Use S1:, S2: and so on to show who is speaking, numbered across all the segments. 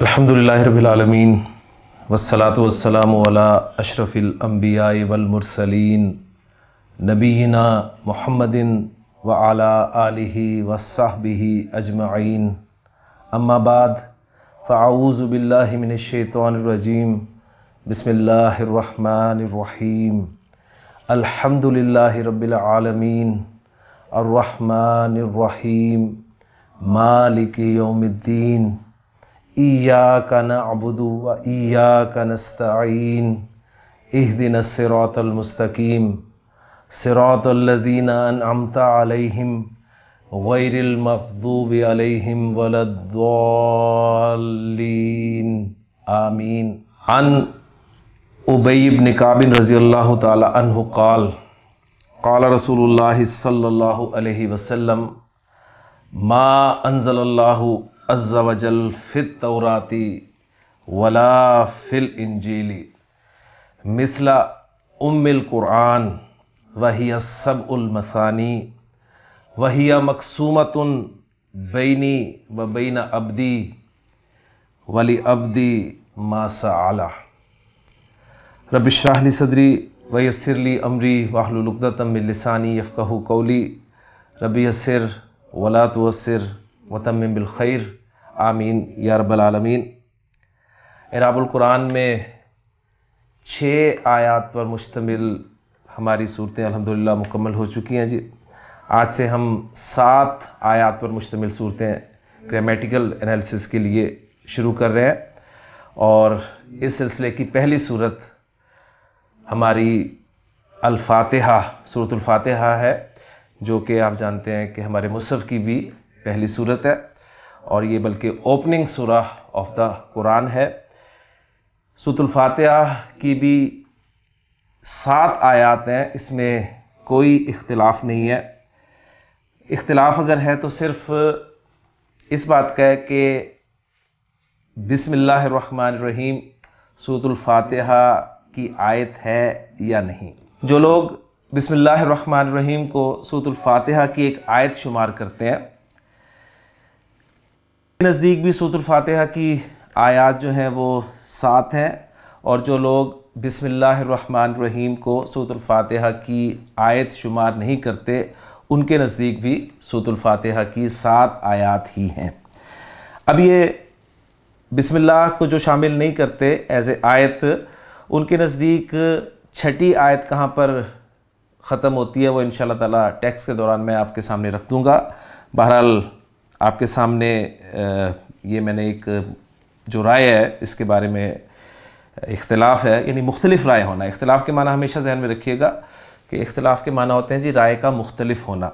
S1: अल्हम्दुलिल्लाहि रब्बिल आलमीन वस्सलातु वस्सलामु अला अशरफिल अंबियाइ वल मुरसलीन नबीना मुहम्मदिन व अला आलिहि वस्सहबिहि अजमईन। अम्मा बाद फ़अऊज़ु बिल्लाहि मिनश शैतानिर रजीम। बिस्मिल्लाहिर रहमानिर रहीम। अल्हम्दुलिल्लाहि रब्बिल आलमीन अर्रहमानिर रहीम मालिकि यौमिद्दीन। इय्याका नअबुदु व इय्याका नस्तईन। इहदिनस सिरातल मुस्तकीम सिरातल लज़ीना अनअमता अलैहिम गैरिल मग़दूबि अलैहिम वलद्दाल्लीन आमीन। अन उबई इब्न काब रज़ियल्लाहु ताला अन्हु क़ाल क़ाल रसूलुल्लाहि सल्लल्लाहु अलैहि वसल्लम मा अंज़लल्लाहु अज़्ज़ा वजल फ़ित तौराती वला फ़िल इंजीली मिस्ला उम्मिल कुरान वहिया सबउल मसानी वहिया मक़सूमतुन बैनी व बैन अब्दी वली अब्दी मा सअला। रब्बि इश्रह ली सदरी व यस्सिर ली अमरी वहलुल उक़दतम मिन लिसानी यफ़क़हू क़ौली। रब्बि यस्सिर वला तुअस्सिर व तम्मिम बिल खैर आमीन या रब्बल आलमीन। इराबुल कुरान में 6 आयात पर मुश्तमिल हमारी सूरतें अल्हम्दुलिल्लाह मुकम्मल हो चुकी हैं जी। आज से हम 7 आयात पर मुश्तमिल सूरतें ग्रामेटिकल एनालिसिस के लिए शुरू कर रहे हैं और इस सिलसिले की पहली सूरत हमारी अल-फातिहा सूरतुल फातिहा है, जो कि आप जानते हैं कि हमारे मुसहफ़ की भी पहली सूरत है और ये बल्कि ओपनिंग सूरह ऑफ द कुरान है। सूरतुल फातिहा की भी 7 आयात हैं, इसमें कोई इख्तिलाफ नहीं है। इख्तिलाफ अगर है तो सिर्फ इस बात का है कि बिस्मिल्लाहिर्रहमानिर्रहीम सूरतुल फातिहा की आयत है या नहीं। जो लोग बिस्मिल्लाहिर्रहमानिर्रहीम को सूरतुल फातिहा की एक आयत शुमार करते हैं, नज़दीक भी सूरतुल फातिहा की आयात जो हैं वो 7 हैं, और जो लोग बिस्मिल्लाहिर्रहमानिर्रहीम को सूरतुल फातिहा की आयत शुमार नहीं करते उनके नज़दीक भी सूरतुल फातिहा की 7 आयात ही हैं। अब ये बिस्मिल्लाह को जो शामिल नहीं करते एज ए आयत, उनके नज़दीक 6ठी आयत कहाँ पर ख़त्म होती है वो इंशाअल्लाह ताला टेक्स्ट के दौरान मैं आपके सामने रख दूँगा। बहरहाल आपके सामने ये मैंने एक जो राय है इसके बारे में इख्तिलाफ है, यानी मुख्तलिफ राय होना। इख्तिलाफ के माना हमेशा जहन में रखिएगा कि इख्तिलाफ के माना होते हैं जी राय का मुख्तलिफ होना,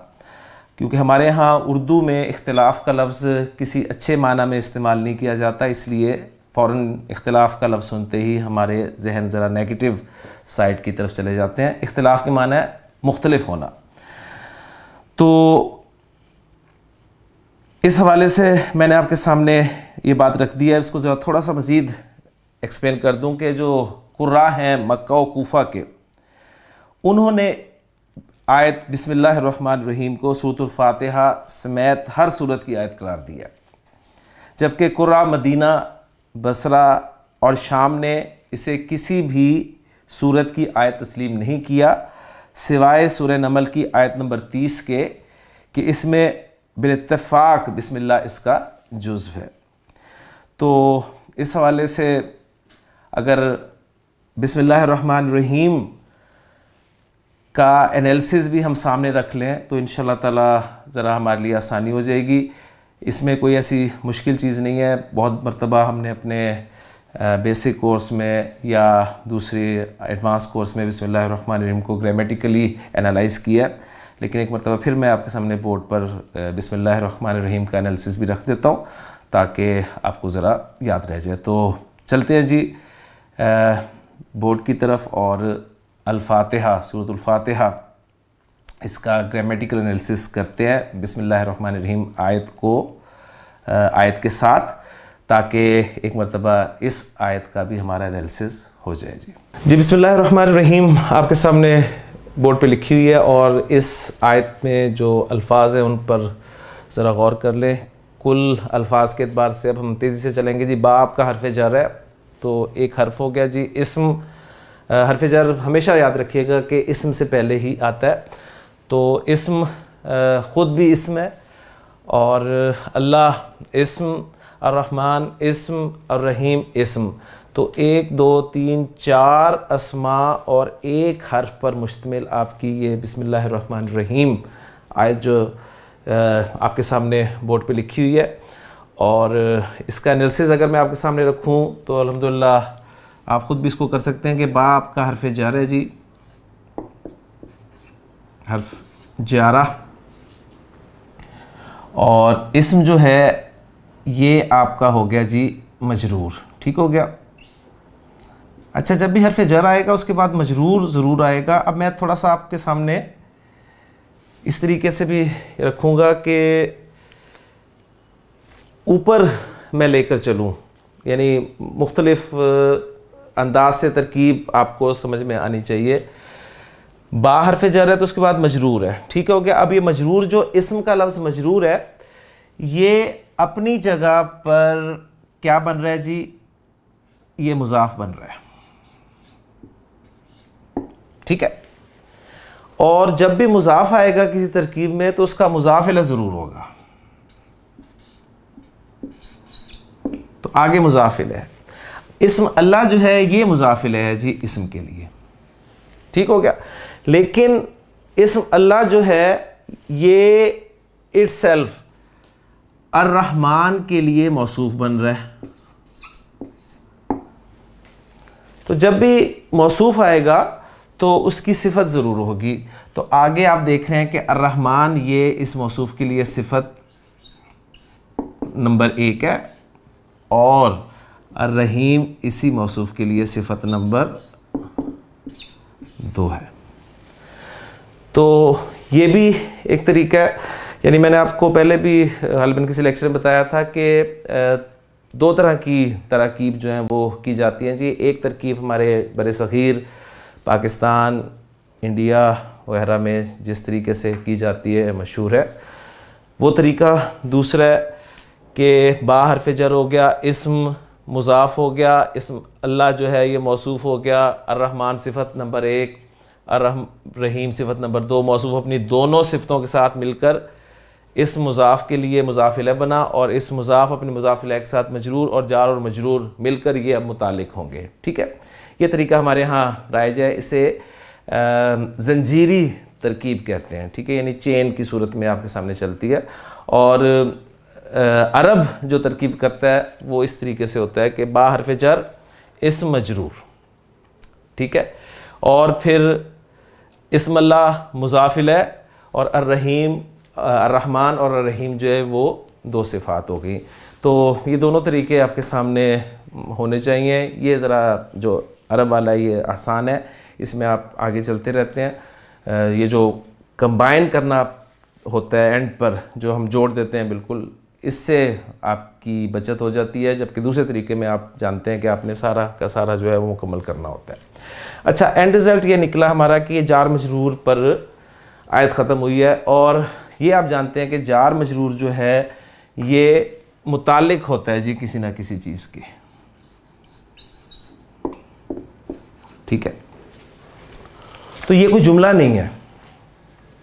S1: क्योंकि हमारे यहाँ उर्दू में इख्तिलाफ का लफ्ज़ किसी अच्छे माना में इस्तेमाल नहीं किया जाता, इसलिए फ़ौरन इख्तिलाफ का लफ्ज़ सुनते ही हमारे जहन ज़रा नेगेटिव साइड की तरफ चले जाते हैं। इख्तिलाफ के माना है मुख्तलिफ होना। तो इस हवाले से मैंने आपके सामने ये बात रख दी है। इसको ज़रा थोड़ा सा मज़ीद एक्सप्लेन कर दूं कि जो कुर्रा हैं मक्का और कूफा के, उन्होंने आयत बिस्मिल्लाहिर्रहमानिर्रहीम को सूरतुल फातिहा समेत हर सूरत की आयत करार दिया, जबकि कुर्रा मदीना, बसरा और शाम ने इसे किसी भी सूरत की आयत तस्लीम नहीं किया, सिवाय सूरह नमल की आयत नंबर 30 के, कि इसमें बिल-इत्तिफ़ाक़ बिस्मिल्लाह इसका जुज़्व है। तो इस हवाले से अगर बिस्मिल्लाहिर्रहमानिर्रहीम का एनालिसिस भी हम सामने रख लें तो इंशाअल्लाह ताला ज़रा हमारे लिए आसानी हो जाएगी। इसमें कोई ऐसी मुश्किल चीज़ नहीं है। बहुत मरतबा हमने अपने बेसिक कोर्स में या दूसरे एडवांस कोर्स में बिस्मिल्लाहिर्रहमानिर्रहीम को ग्रामेटिकली एनालाइज़ किया, लेकिन एक मरतबा फिर मैं आपके सामने बोर्ड पर बिस्मिल्लाहिर्रहमानिर्रहीम का एनालिसिस भी रख देता हूँ ताकि आपको ज़रा याद रह जाए। तो चलते हैं जी बोर्ड की तरफ और अल-फातिहा सूरतुल फातिहा इसका ग्रामेटिकल एनालिसिस करते हैं बिस्मिल्लाहिर्रहमानिर्रहीम आयत के साथ, ताकि एक मरतबा इस आयत का भी हमारा एनालिसिस हो जाए जी। बिस्मिल्लाहिर्रहमानिर्रहीम आपके सामने बोर्ड पे लिखी हुई है और इस आयत में जो अल्फाज हैं उन पर ज़रा गौर कर लें। कुल अल्फाज के एतबार से अब हम तेज़ी से चलेंगे जी। बा आपका हरफ जर है, तो एक हर्फ हो गया जी। इस्म, हरफ जर हमेशा याद रखिएगा कि इस्म से पहले ही आता है। तो इस्म ख़ुद भी इस्म है, और अल्लाह इस्म, अर्रहमान इस्म, अर्रहीम इस्म। तो 1 2 3 4 अस्मा और एक हर्फ पर मुश्तमिल आपकी ये बिस्मिल्लाहिर्रहमानिर्रहीम आयत जो आपके सामने बोर्ड पे लिखी हुई है। और इसका एनालिसिस अगर मैं आपके सामने रखूं तो अल्हम्दुलिल्लाह आप ख़ुद भी इसको कर सकते हैं कि बा आपका हरफ जार है जी, हर्फ जारा, और इस्म जो है ये आपका हो गया जी मजरूर। ठीक हो गया। अच्छा, जब भी हरफ जर आएगा उसके बाद मजरूर ज़रूर आएगा। अब मैं थोड़ा सा आपके सामने इस तरीके से भी रखूँगा कि ऊपर मैं लेकर चलूँ, यानी मुख्तलिफ अंदाज से तरकीब आपको समझ में आनी चाहिए। बा हरफ जर है तो उसके बाद मजरूर है। ठीक हो गया। अब ये मजरूर जो इस्म का लफ्ज़ मजरूर है, ये अपनी जगह पर क्या बन रहा है जी, ये मुज़ाफ बन रहा है। ठीक है। और जब भी मुज़ाफ आएगा किसी तरकीब में तो उसका मुज़ाफ इलैह ज़रूर होगा। तो आगे मुज़ाफ इलैह है। इस्म अल्लाह जो है ये मुज़ाफ इलैह है जी इस्म के लिए। ठीक हो गया। लेकिन इस्म अल्लाह जो है ये इट्सेल्फ अर्रहमान के लिए मौसूफ बन रहा है। तो जब भी मौसूफ आएगा तो उसकी सिफत ज़रूर होगी। तो आगे आप देख रहे हैं कि अर्रहमान ये इस मौसूफ के लिए सिफत नंबर 1 है, और अर्रहीम इसी मौसूफ के लिए सिफत नंबर 2 है। तो ये भी एक तरीका है, यानी मैंने आपको पहले भी गालिबन किसी लेक्चर में बताया था कि 2 तरह की तरकीब जो हैं वो की जाती हैं जी। एक तरकीब हमारे बरसग़ीर पाकिस्तान, इंडिया वगैरह में जिस तरीके से की जाती है मशहूर है वो तरीका। दूसरा है कि बा हरफ जर हो गया, इस्म मुज़ाफ़ हो गया, इस्म अल्लाह जो है ये मौसूफ़ हो गया, अर्रहमान सिफ़त नंबर 1, अर्रहीम सिफ़त नंबर 2, मौसूफ़ अपनी दोनों सिफ़तों के साथ मिलकर इस मुज़ाफ़ के लिए मुज़ाफ़ इलैह बना, और इस मुज़ाफ़ अपने मुज़ाफ़ इलैह के साथ मजरूर, और जार और मजरूर मिलकर ये अब मुतालिक होंगे। ठीक है। ये तरीका हमारे यहाँ राइज है। इसे ज़ंजीरी तरकीब कहते हैं। ठीक है, यानी चेन की सूरत में आपके सामने चलती है। और अरब जो तरकीब करता है वो इस तरीके से होता है कि बा हरफ जर इस्म मजरूर, ठीक है, और फिर इस्म अल्लाह मुज़ाफ़ इलैह, और अर्रहीम, अर्रहमान और अर्रहीम जो है वो 2 सिफ़ात हो गई। तो ये दोनों तरीके आपके सामने होने चाहिए। ये ज़रा जो अरब वाला ये आसान है, इसमें आप आगे चलते रहते हैं। ये जो कंबाइन करना होता है एंड पर, जो हम जोड़ देते हैं, बिल्कुल इससे आपकी बचत हो जाती है। जबकि दूसरे तरीके में आप जानते हैं कि आपने सारा का सारा जो है वो मुकम्मल करना होता है। अच्छा, एंड रिज़ल्ट ये निकला हमारा कि ये जार मजरूर पर आयत ख़त्म हुई है। और ये आप जानते हैं कि जार मजरूर जो है ये मुतालिक होता है जी किसी ना किसी चीज़ के। ठीक है, तो ये कोई जुमला नहीं है,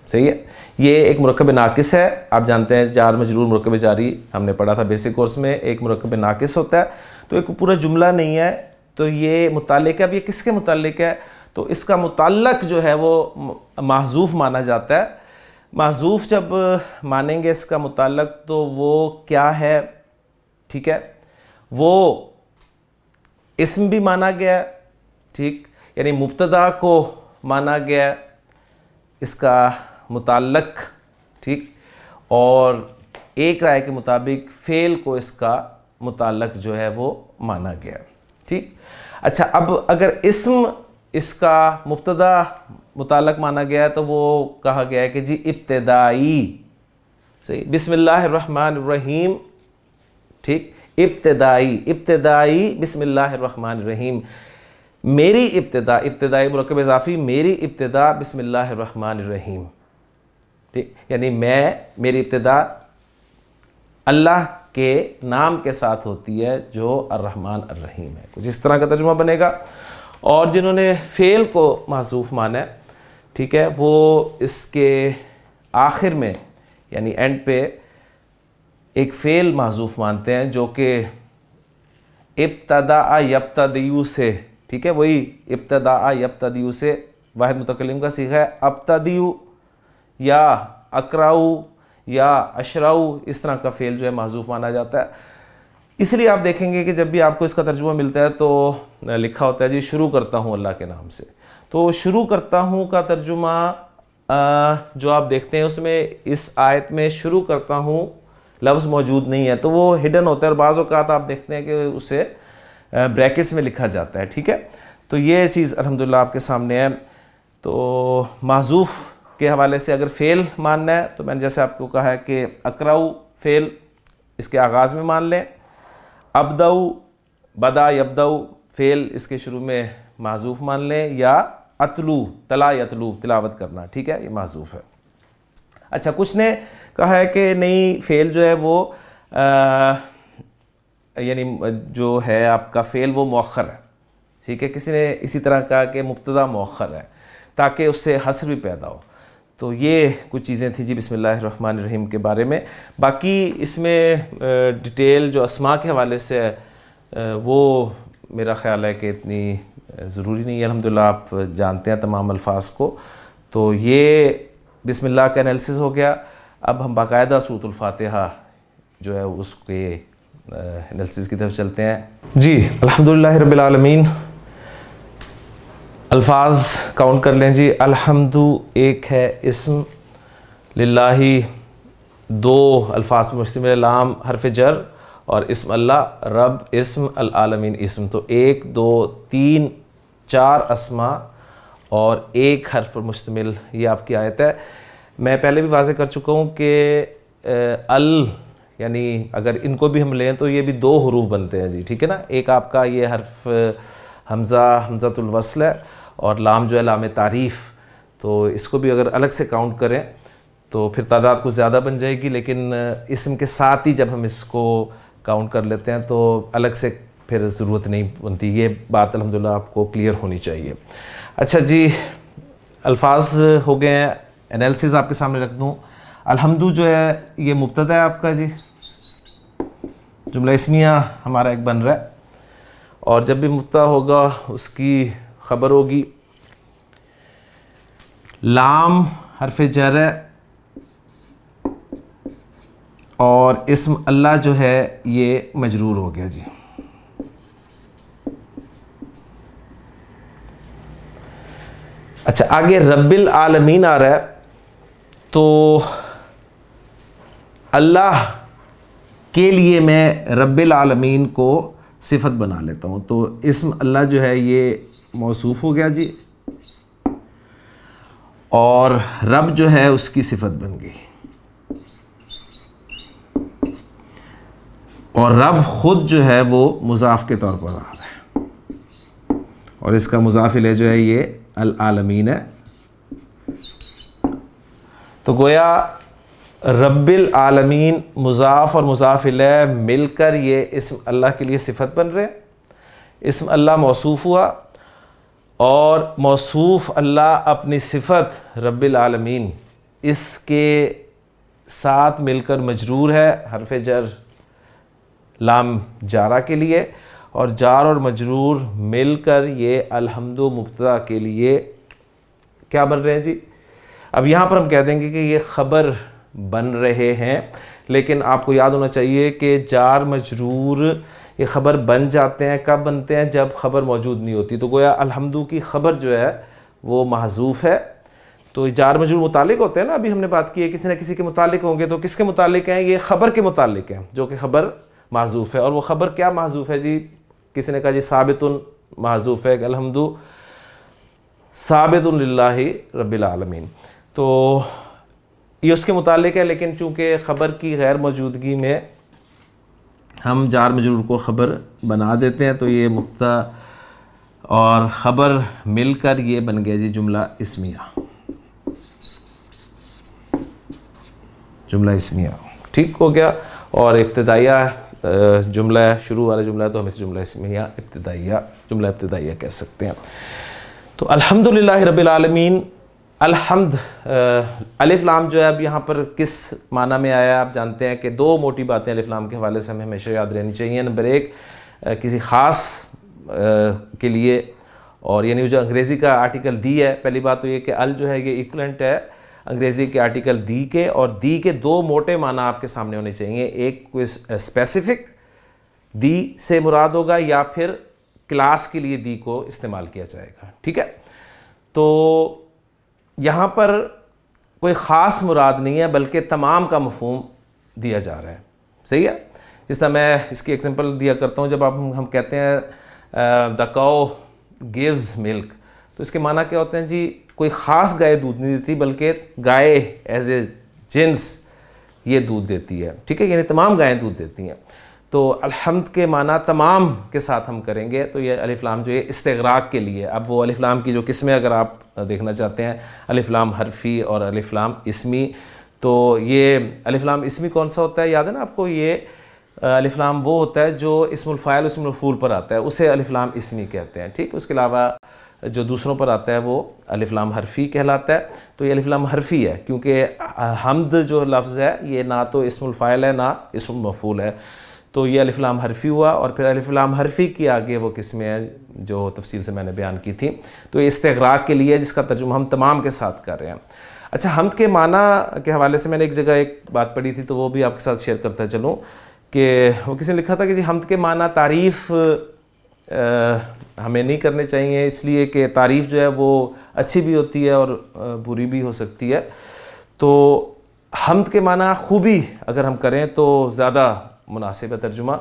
S1: सही है। ये एक मुरक्कब नाकिस है। आप जानते हैं जार मजरूर मुरक्कब जारी हमने पढ़ा था बेसिक कोर्स में, एक मुरक्कब नाकिस होता है, तो एक पूरा जुमला नहीं है। तो ये मुताल्लिक है। अब ये किसके मुताल्लिक है? तो इसका मुताल्लक जो है वो महजूफ माना जाता है। महजूफ जब मानेंगे इसका मुताल्लक तो वो क्या है? ठीक है, वो इस्म भी माना गया, ठीक, यानी मुब्तदा को माना गया इसका मुताल्लक, ठीक, और एक राय के मुताबिक फ़ेल को इसका मुताल्लक जो है वो माना गया, ठीक। अच्छा, अब अगर इस्म इसका मुब्तदा मुताल्लक माना गया तो वो कहा गया है कि जी इब्तिदाई, सही, बिस्मिल्लाहिर्रहमानिर्रहीम, ठीक, इब्तिदाई, इब्तिदाई बिस्मिल्लाहिर्रहमानिर्रहीम, मेरी इब्तिदा, इब्तिदाई मुरक्कब इज़ाफ़ी, मेरी इब्तिदा बिस्मिल्लाहिर्रहमानिर्रहीम, ठीक, यानी मैं, मेरी इब्तिदा अल्लाह के नाम के साथ होती है जो अर्रहमान अर्रहीम है। कुछ इस तरह का तर्जुमा बनेगा। और जिन्होंने फ़ेल को महज़ूफ़ माना है, ठीक है, वो इसके आखिर में यानी एंड पे एक फ़ेल महज़ूफ़ मानते हैं जो कि इब्तदा यब्तदियु से, ठीक है, वही इब्तदा यब्तदियु से वाहिद मुतकल्लिम का सीखा है। अब्तदियु या अकराऊ या अशराऊ इस तरह का फ़ेल जो है महज़ूफ़ माना जाता है। इसलिए आप देखेंगे कि जब भी आपको इसका तर्जुमा मिलता है तो लिखा होता है जी शुरू करता हूँ अल्लाह के नाम से। तो शुरू करता हूँ का तर्जुमा जो आप देखते हैं उसमें इस आयत में शुरू करता हूँ लफ्ज़ मौजूद नहीं है, तो वो हिडन होता है और बाज़ औक़ात आप देखते हैं कि उसे ब्रैकेट्स में लिखा जाता है, ठीक है। तो ये चीज़ अल्हम्दुलिल्लाह आपके सामने है। तो महज़ूफ़ के हवाले से अगर फ़ेल मानना है तो मैंने जैसे आपको कहा है कि अकराऊ फ़ेल इसके आगाज़ में मान लें, अब्दऊ बदा यब्दऊ फ़ेल इसके शुरू में महज़ूफ़ मान लें, या अतलू तला यतलू तिलावत करना, ठीक है, ये महज़ूफ़ है। अच्छा, कुछ ने कहा है कि नहीं फ़ेल जो है वो यानी जो है आपका फ़ेल वो मौख़र है, ठीक है। किसी ने इसी तरह कहा कि मुब्तदा मौख़र है ताकि उससे हस्र भी पैदा हो। तो ये कुछ चीज़ें थी जी बिस्मिल्लाहिर्रहमानिर्रहीम के बारे में। बाकी इसमें डिटेल जो अस्मा के हवाले से है वो मेरा ख़्याल है कि इतनी ज़रूरी नहीं है। अल्हम्दुलिल्लाह आप जानते हैं तमाम अल्फाज को। तो ये बिस्मिल्लाह का एनालिसिस हो गया। अब हम बाकायदा सूरतुल फातिहा जो है उसके एनालिसिस की तरफ चलते हैं जी। अल्हम्दुलिल्लाह रब्बिल आलमीन। अल्फाज काउंट कर लें जी। अल्हम्दु एक है इस्म, लिल्लाही दो अल्फाज पर मुश्तमिल लाम हरफ जर और इस्म अल्लाह, रब इस्म, अल आलमीन इस्म। तो 1 2 3 4 अस्मा और एक हर्फ पर मुश्तमिल ये आपकी आयत है। मैं पहले भी वाज़ेह कर चुका हूँ कि अल यानी अगर इनको भी हम लें तो ये भी 2 हरूफ बनते हैं जी, ठीक है ना। एक आपका ये हर्फ हमज़ा हमज़ातुल वस्ल है और लाम जो है लाम तारीफ़। तो इसको भी अगर अलग से काउंट करें तो फिर तादाद कुछ ज़्यादा बन जाएगी, लेकिन इसम के साथ ही जब हम इसको काउंट कर लेते हैं तो अलग से फिर ज़रूरत नहीं बनती। ये बात अल्हम्दुलिल्लाह आपको क्लियर होनी चाहिए। अच्छा जी, अल्फाज हो गए हैं। एनालिसिस आपके सामने रख दूँ। अल्हम्दु जो है ये मुब्तदा है आपका जी, जुमला इस्मिया हमारा एक बन रहा है और जब भी मुब्तदा होगा उसकी ख़बर होगी। लाम हरफ जर है और इस्म अल्लाह जो है ये मजरूर हो गया जी। अच्छा, आगे रब्बिल आलमीन आ रहा है तो अल्लाह के लिए मैं रब्बिल आलमीन को सिफत बना लेता हूँ। तो इस्म अल्लाह जो है ये मौसूफ़ हो गया जी और रब जो है उसकी सिफत बन गई और रब ख़ुद जो है वो मुज़ाफ़ के तौर पर आ रहा है और इसका मुज़ाफ़ इलैह जो है ये अल आलमीन है। तो गोया रब्बिल आलमीन मुज़ाफ़ और मुज़ाफ़ इलैह मिलकर ये इस्म अल्लाह के लिए सिफत बन रहे। इस्म अल्लाह मौसूफ़ हुआ और मौसूफ़ अल्लाह अपनी सिफत रब्बिल आलमीन इसके साथ मिलकर मजरूर है हरफ जर लाम जारा के लिए और जार और मजरूर मिलकर ये अल्हम्दु मुब्तदा के लिए क्या बन रहे हैं जी। अब यहाँ पर हम कह देंगे कि ये ख़बर बन रहे हैं, लेकिन आपको याद होना चाहिए कि जार मजरूर ये ख़बर बन जाते हैं। कब बनते हैं? जब ख़बर मौजूद नहीं होती। तो गोया अल्हम्दु की ख़बर जो है वो महज़ूफ़ है। तो जार मजरूर मुतालिक होते हैं ना, अभी हमने बात की है किसी न किसी के मुतालिक होंगे। तो किसके मुतालिक हैं? ये ख़बर के मुतालिक हैं जो कि ख़बर महज़ूफ़ है। और वो ख़बर क्या महज़ूफ़ है जी? किसी ने कहा जी साबितुन महज़ूफ़ है, अल्हम्दु साबितुन लिल्लाहि रब्बिल आलमीन। तो ये उसके मुतालिक है, लेकिन चूँकि ख़बर की गैर मौजूदगी में हम जार मजरूर को ख़बर बना देते हैं तो ये मुब्तदा और ख़बर मिलकर ये बन गया जी जुमला इस्मिया। जुमला इस्मिया ठीक हो गया। और इब्तिदाइया जुमला शुरू वाला जुमला तो हम इस जुमला इस्मिया इब्तिदाइया जुमला इब्तिदाइया कह सकते हैं। तो अल्हम्दुलिल्लाहि रब्बिल आलमीन, अल्हम्द अलिफ लाम जो है अब यहाँ पर किस माना में आया आप जानते हैं कि दो मोटी बातें अलिफ लाम के हवाले से हमें हमेशा याद रहनी चाहिए। नंबर एक, किसी ख़ास के लिए, और यानी जो अंग्रेज़ी का आर्टिकल दी है, पहली बात तो ये कि अल जो है ये इक्वलेंट है अंग्रेज़ी के आर्टिकल दी के, और दी के दो मोटे माना आपके सामने होने चाहिए। एक कोई स्पेसिफिक दी से मुराद होगा या फिर क्लास के लिए दी को इस्तेमाल किया जाएगा। ठीक है, तो यहाँ पर कोई ख़ास मुराद नहीं है बल्कि तमाम का मफ़हूम दिया जा रहा है। सही है, जिस तरह मैं इसकी एग्जांपल दिया करता हूँ, जब आप हम कहते हैं द काउ गिव्स मिल्क, तो इसके माना क्या होते हैं जी, कोई ख़ास गाय दूध नहीं देती बल्कि गाय एज ए जिन्स ये दूध देती है। ठीक है, यानी तमाम गायें दूध देती हैं। तो अल्हम्द के माना तमाम के साथ हम करेंगे, तो ये अलिफ लाम जो है इस्तिग़राक़ के लिए। अब वो अलिफ लाम की जो किस्में अगर आप देखना चाहते हैं, अलिफ लाम हरफ़ी और अलिफ लाम इस्मी, तो ये अलिफ लाम इस्मी कौन सा होता है, याद है ना आपको? ये अलिफ लाम वो होता है जो इस्मुल फ़ाइल इस्मुल मफ़ूल पर आता है, उसे अलिफ लाम इस्मी कहते हैं। ठीक, उसके अलावा जो दूसरों पर आता है वो अलिफ लाम हरफ़ी कहलाता है। तो ये अलिफ लाम हरफ़ी है क्योंकि हम्द जो लफ्ज़ है ये ना तो इस्मुल फ़ाइल है ना इस्मुल मफ़ूल है, तो ये अलिफ लाम हरफ़ी हुआ। और फिर अलिफ लाम हरफ़ी के आगे वो किस्में हैं जो तफसील से मैंने बयान की थी। तो ये इस्तिग़राक़ के लिए जिसका तर्जुमा हम तमाम के साथ कर रहे हैं। अच्छा, हम्द के माना के हवाले से मैंने एक जगह एक बात पढ़ी थी, तो वो भी आपके साथ शेयर करता चलूँ कि वो किसी ने लिखा था कि जी हम्द के माना तारीफ़ हमें नहीं करने चाहिए, इसलिए कि तारीफ़ जो है वो अच्छी भी होती है और बुरी भी हो सकती है। तो हम्द के माना खूबी अगर हम करें तो ज़्यादा मुनासिब है तर्जुमा।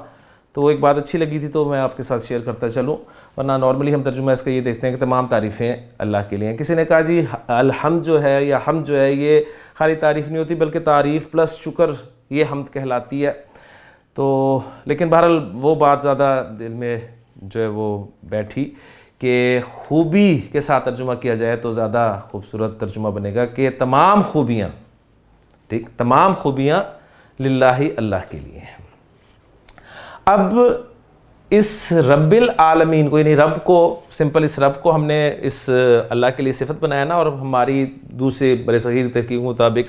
S1: तो वो एक बात अच्छी लगी थी तो मैं आपके साथ शेयर करता चलूँ, वरना नॉर्मली हम तर्जुमा इसका ये देखते हैं कि तमाम तारीफ़ें अल्लाह के लिए हैं। किसी ने कहा जी अलहम्द जो है या हम्द जो है ये खाली तारीफ़ नहीं होती बल्कि तारीफ़ प्लस शुक्र ये हम्द कहलाती है। तो लेकिन बहरहाल वो बात ज़्यादा दिल में जो है वो बैठी कि खूबी के साथ तर्जुमा किया जाए तो ज़्यादा खूबसूरत तर्जुमा बनेगा कि तमाम खूबियाँ, ठीक, तमाम खूबियाँ लिल्लाही अल्लाह के लिए हैं। अब इस रब्बिल आलमीन को, यानी रब को, सिंपल इस रब को हमने इस अल्लाह के लिए सिफत बनाया ना, और हमारी दूसरे बड़े सग़ीर तहक़ीक़ के मुताबिक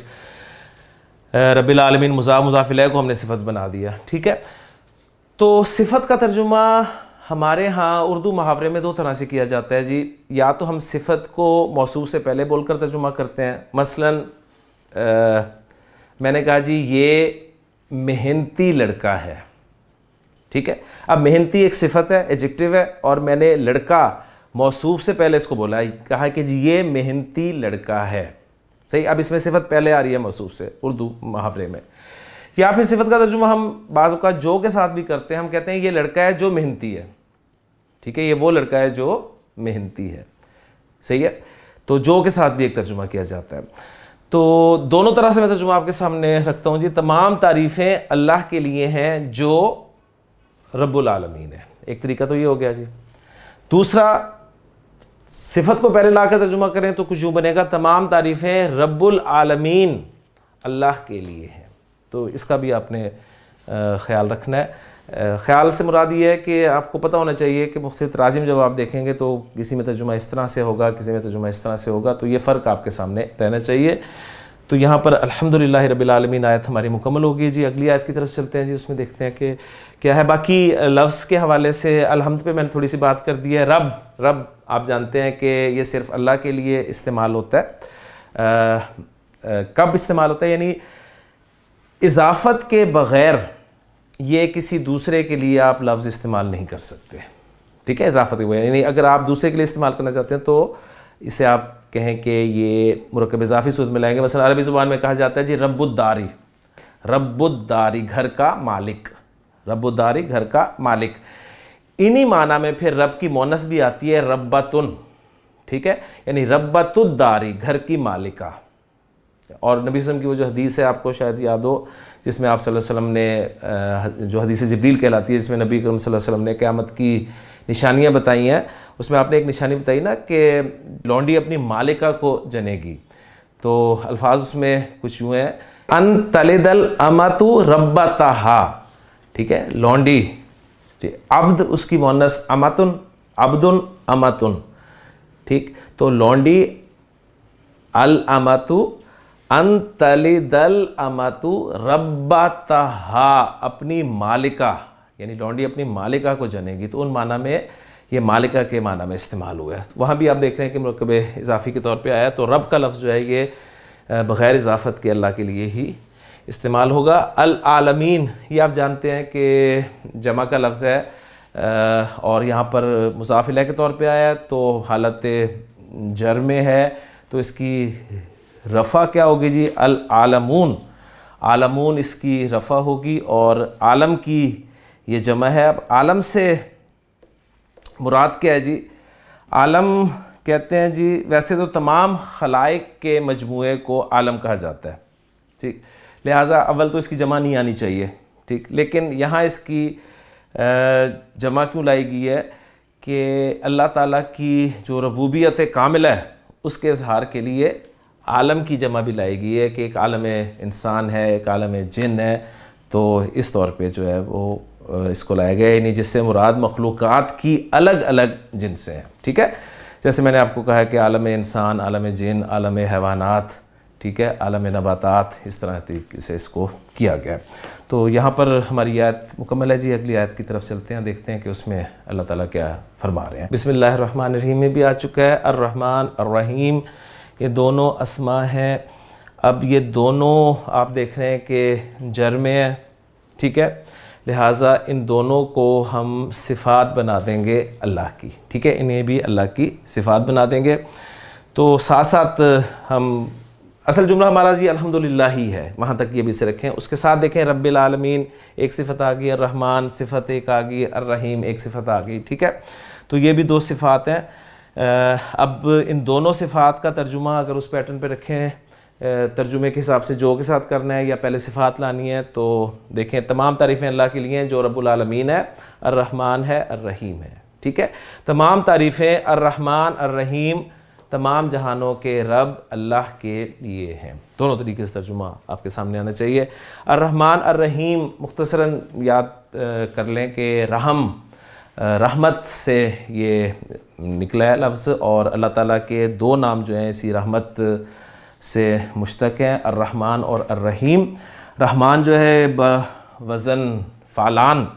S1: रब्बिल आलमीन मुज़ाफ़ मुज़ाफ़ इलैह को हमने सिफत बना दिया। ठीक है, तो सिफत का तर्जुमा हमारे यहाँ उर्दू मुहावरे में दो तरह से किया जाता है जी। या तो हम सिफत को मौसूफ़ से पहले बोलकर तर्जुमा करते हैं, मसलन मैंने कहा जी ये मेहनती लड़का है। ठीक है, अब मेहनती एक सिफत है, एडजेक्टिव है, और मैंने लड़का मौसूफ़ से पहले इसको बोला, कहा कि जी ये मेहनती लड़का है। सही, अब इसमें सिफत पहले आ रही है मौसूफ़ से उर्दू मुहावरे में। या फिर सिफत का तर्जुमा हम बाज़ औक़ात जो के साथ भी करते हैं, हम कहते हैं ये लड़का है जो मेहनती है। ठीक है, ये वो लड़का है जो मेहनती है। सही है, तो जो के साथ भी एक तर्जुमा किया जाता है। तो दोनों तरह से मैं तर्जुमा आपके सामने रखता हूँ जी। तमाम तारीफ़ें अल्लाह के लिए हैं जो रब्बुल आलमीन है। एक तरीका तो ये हो गया जी। दूसरा, सिफत को पहले लाकर तर्जुमा करें तो कुछ यूँ बनेगा, तमाम तारीफ़ें रब्बुल आलमीन अल्लाह के लिए हैं। तो इसका भी आपने ख्याल रखना है। ख्याल से मुराद ये है कि आपको पता होना चाहिए कि मुख्तलिफ तराजिम जब आप देखेंगे तो किसी में तर्जुमा इस तरह से होगा, किसी में तर्जुमा इस तरह से होगा, तो ये फ़र्क आपके सामने रहना चाहिए। तो यहाँ पर अल्हम्दुलिल्लाहि रब्बिल आलमीन आयत हमारी मुकम्मल होगी जी। अगली आयत की तरफ चलते हैं जी, उसमें देखते हैं कि क्या है। बाकी लफ्ज़ के हवाले से अलहम्द पे मैंने थोड़ी सी बात कर दी है। रब आप जानते हैं कि ये सिर्फ़ अल्लाह के लिए इस्तेमाल होता है। कब इस्तेमाल होता है, यानी इजाफ़त के बग़ैर ये किसी दूसरे के लिए आप लफ्ज़ इस्तेमाल नहीं कर सकते। ठीक है, इजाफ़त के बग़ैर, यानी अगर आप दूसरे के लिए इस्तेमाल करना चाहते हैं तो इसे आप कहें कि ये मुरक्कब इज़ाफ़ी सूरत में लाएंगे। मसलन अरबी ज़ुबान में कहा जाता है जी रब्बुद्दारी, रब्बुद्दारी घर का मालिक, रब्बुद्दारी घर का मालिक। इन्हीं माना में फिर रब की मोनस भी आती है रब्बतुन। ठीक है, यानी रब्बतुद्दारी घर की मालिका। और नबी सल्लल्लाहु अलैहि वसल्लम की वो जो हदीस है आपको शायद याद हो, जिसमें आप सल्लल्लाहु अलैहि वसल्लम ने, जो हदीस जिब्रील कहलाती है, जिसमें नबी करीम सल्लल्लाहु अलैहि वसल्लम ने क़यामत की निशानियाँ बताई हैं, उसमें आपने एक निशानी बताई ना कि लौंडी अपनी मालिका को जनेगी। तो अल्फाज उसमें कुछ यूँ हैं अन तलिदल अमतु रब्बतहा, ठीक है, लौंडी, अब्द उसकी मुअन्नस अमतुन, अब्दुन अमतुन, ठीक, तो लौंडी अल अमतु अन तलिदल अमतु रब्बतहा, अपनी मालिका, यानी लौंडी अपनी मालिका को जनेगी। तो उन माना में ये मालिका के माना में इस्तेमाल हुआ है। वहाँ भी आप देख रहे हैं कि मुरक्कबे इजाफ़ी के तौर पे आया, तो रब का लफ्ज़ जो है ये बग़ैर इजाफ़त के अल्लाह के लिए ही इस्तेमाल होगा। अल आलमीन, ये आप जानते हैं कि जमा का लफ्ज़ है और यहाँ पर मुज़ाफ़ इलैह के तौर पे आया, तो हालत जर में है, तो इसकी रफ़ा क्या होगी जी? अल आलमून, आलमून इसकी रफ़ा होगी और आलम की ये जमा है। अब आलम से मुराद क्या है जी? आलम कहते हैं जी, वैसे तो तमाम खलाइक के मजमूए को आलम कहा जाता है, ठीक, लिहाजा अव्वल तो इसकी जमा नहीं आनी चाहिए, ठीक, लेकिन यहाँ इसकी जमा क्यों लाई गई है कि अल्लाह ताला की जो रबूबियत कामिल है उसके इजहार के लिए आलम की जमा भी लाई गई है कि एक आलम इंसान है, एक आलम जिन है, तो इस तौर पे जो है वो इसको लाया गया, यानी जिससे मुराद मखलूक़ात की अलग अलग जिनसे हैं, ठीक है। जैसे मैंने आपको कहा कि आलम इंसान, आलम जिन, आलम हैवानात, ठीक है, आलम नबातात, इस तरह तरीके से इसको किया गया। तो यहाँ पर हमारी आयत मुकम्मल है जी। अगली आयत की तरफ चलते हैं, देखते हैं कि उसमें अल्लाह ताला क्या फरमा रहे हैं। बिस्मिल्लाहिर्रहमानिर्रहीम में भी आ चुका है अर्रहमान अर्रहीम, ये दोनों अस्मा हैं। अब ये दोनों आप देख रहे हैं कि जर में है, ठीक है, लिहाजा इन दोनों को हम सिफ़ात बना देंगे अल्लाह की, ठीक है, इन्हें भी अल्लाह की सिफ़ात बना देंगे। तो साथ साथ हम असल जुमला हमारा जी अल्हम्दुलिल्लाह ही है, वहाँ तक ये भी से रखें। उसके साथ देखें रब्बिल आलमीन एक सिफ़त आ गई, अर्रहमान सिफ़त एक आ गई, अर्रहीम एक सिफ़त आ गई, ठीक है। तो ये भी दो सिफ़ात हैं। अब इन दोनों सिफ़ात का तर्जुमा अगर उस पैटर्न पे रखें, तर्जुमे के हिसाब से जो के साथ करना है या पहले सिफ़ात लानी है, तो देखें तमाम तारीफ़ें अल्लाह के लिए हैं जो रब्बुल आलमीन है, अर्रहमान है, अर्रहीम है, ठीक है। तमाम तारीफ़ें अर्रहमान अर्रहीम तमाम जहानों के रब अल्लाह के लिए हैं। दोनों तरीके से तर्जुमा आपके सामने आना चाहिए। अर्रहमान अर्रहीम मुख्तसरन याद कर लें कि रहम, रहमत से ये निकला है लफ्ज़, और अल्लाह ताला के दो नाम जो हैं इसी रहमत से मुश्तक हैं, अर्रहमान और अर्रहीम। रहमान जो है वज़न फ़ालान,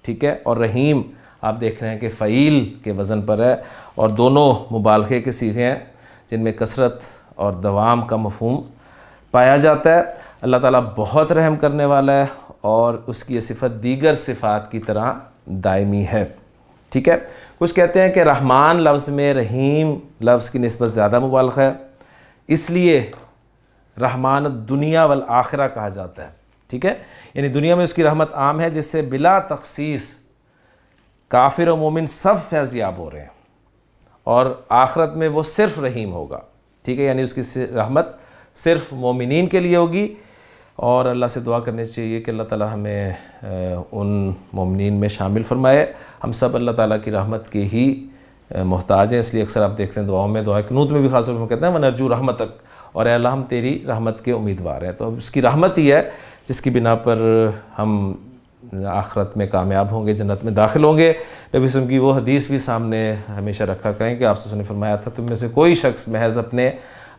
S1: ठीक है, और रहीम आप देख रहे हैं कि फ़ईल के वज़न पर है, और दोनों मुबालगे के सीगे हैं जिनमें कसरत और दवाम का मफ़हूम पाया जाता है। अल्लाह ताला बहुत रहम करने वाला है और उसकी ये सिफ़त दीगर सिफ़ात की तरह दायमी है, ठीक है। कुछ कहते हैं कि रहमान लफ्ज़ में रहीम लफ्ज़ की निस्बत ज़्यादा मुबालगा है, इसलिए रहमान दुनिया वल आखिरा कहा जाता है, ठीक है, यानी दुनिया में उसकी रहमत आम है जिससे बिला तख़सीस काफिर और मोमिन सब फैज़याब हो रहे हैं, और आखिरत में वो सिर्फ़ रहीम होगा, ठीक है, यानी उसकी रहमत सिर्फ़ मोमिनीन के लिए होगी। और अल्लाह से दुआ करनी चाहिए कि अल्लाह ताला हमें उन मोमिनीन में शामिल फरमाए। हम सब अल्लाह ताला की रहमत के ही मोहताज हैं, इसलिए अक्सर आप देखते हैं दुआओं में, दुआ क़ुनूत में भी ख़ास तौर पर कहते हैं वनरजू रहमतक, और अल्लाह हम तेरी रहमत के उम्मीदवार हैं। तो उसकी रहमत ही है जिसकी बिना पर हम आखिरत में कामयाब होंगे, जन्नत में दाखिल होंगे। नबी वसल्लम की वो हदीस भी सामने हमेशा रखा करें कि आपसे ने फरमाया था तुम में से कोई शख्स महज अपने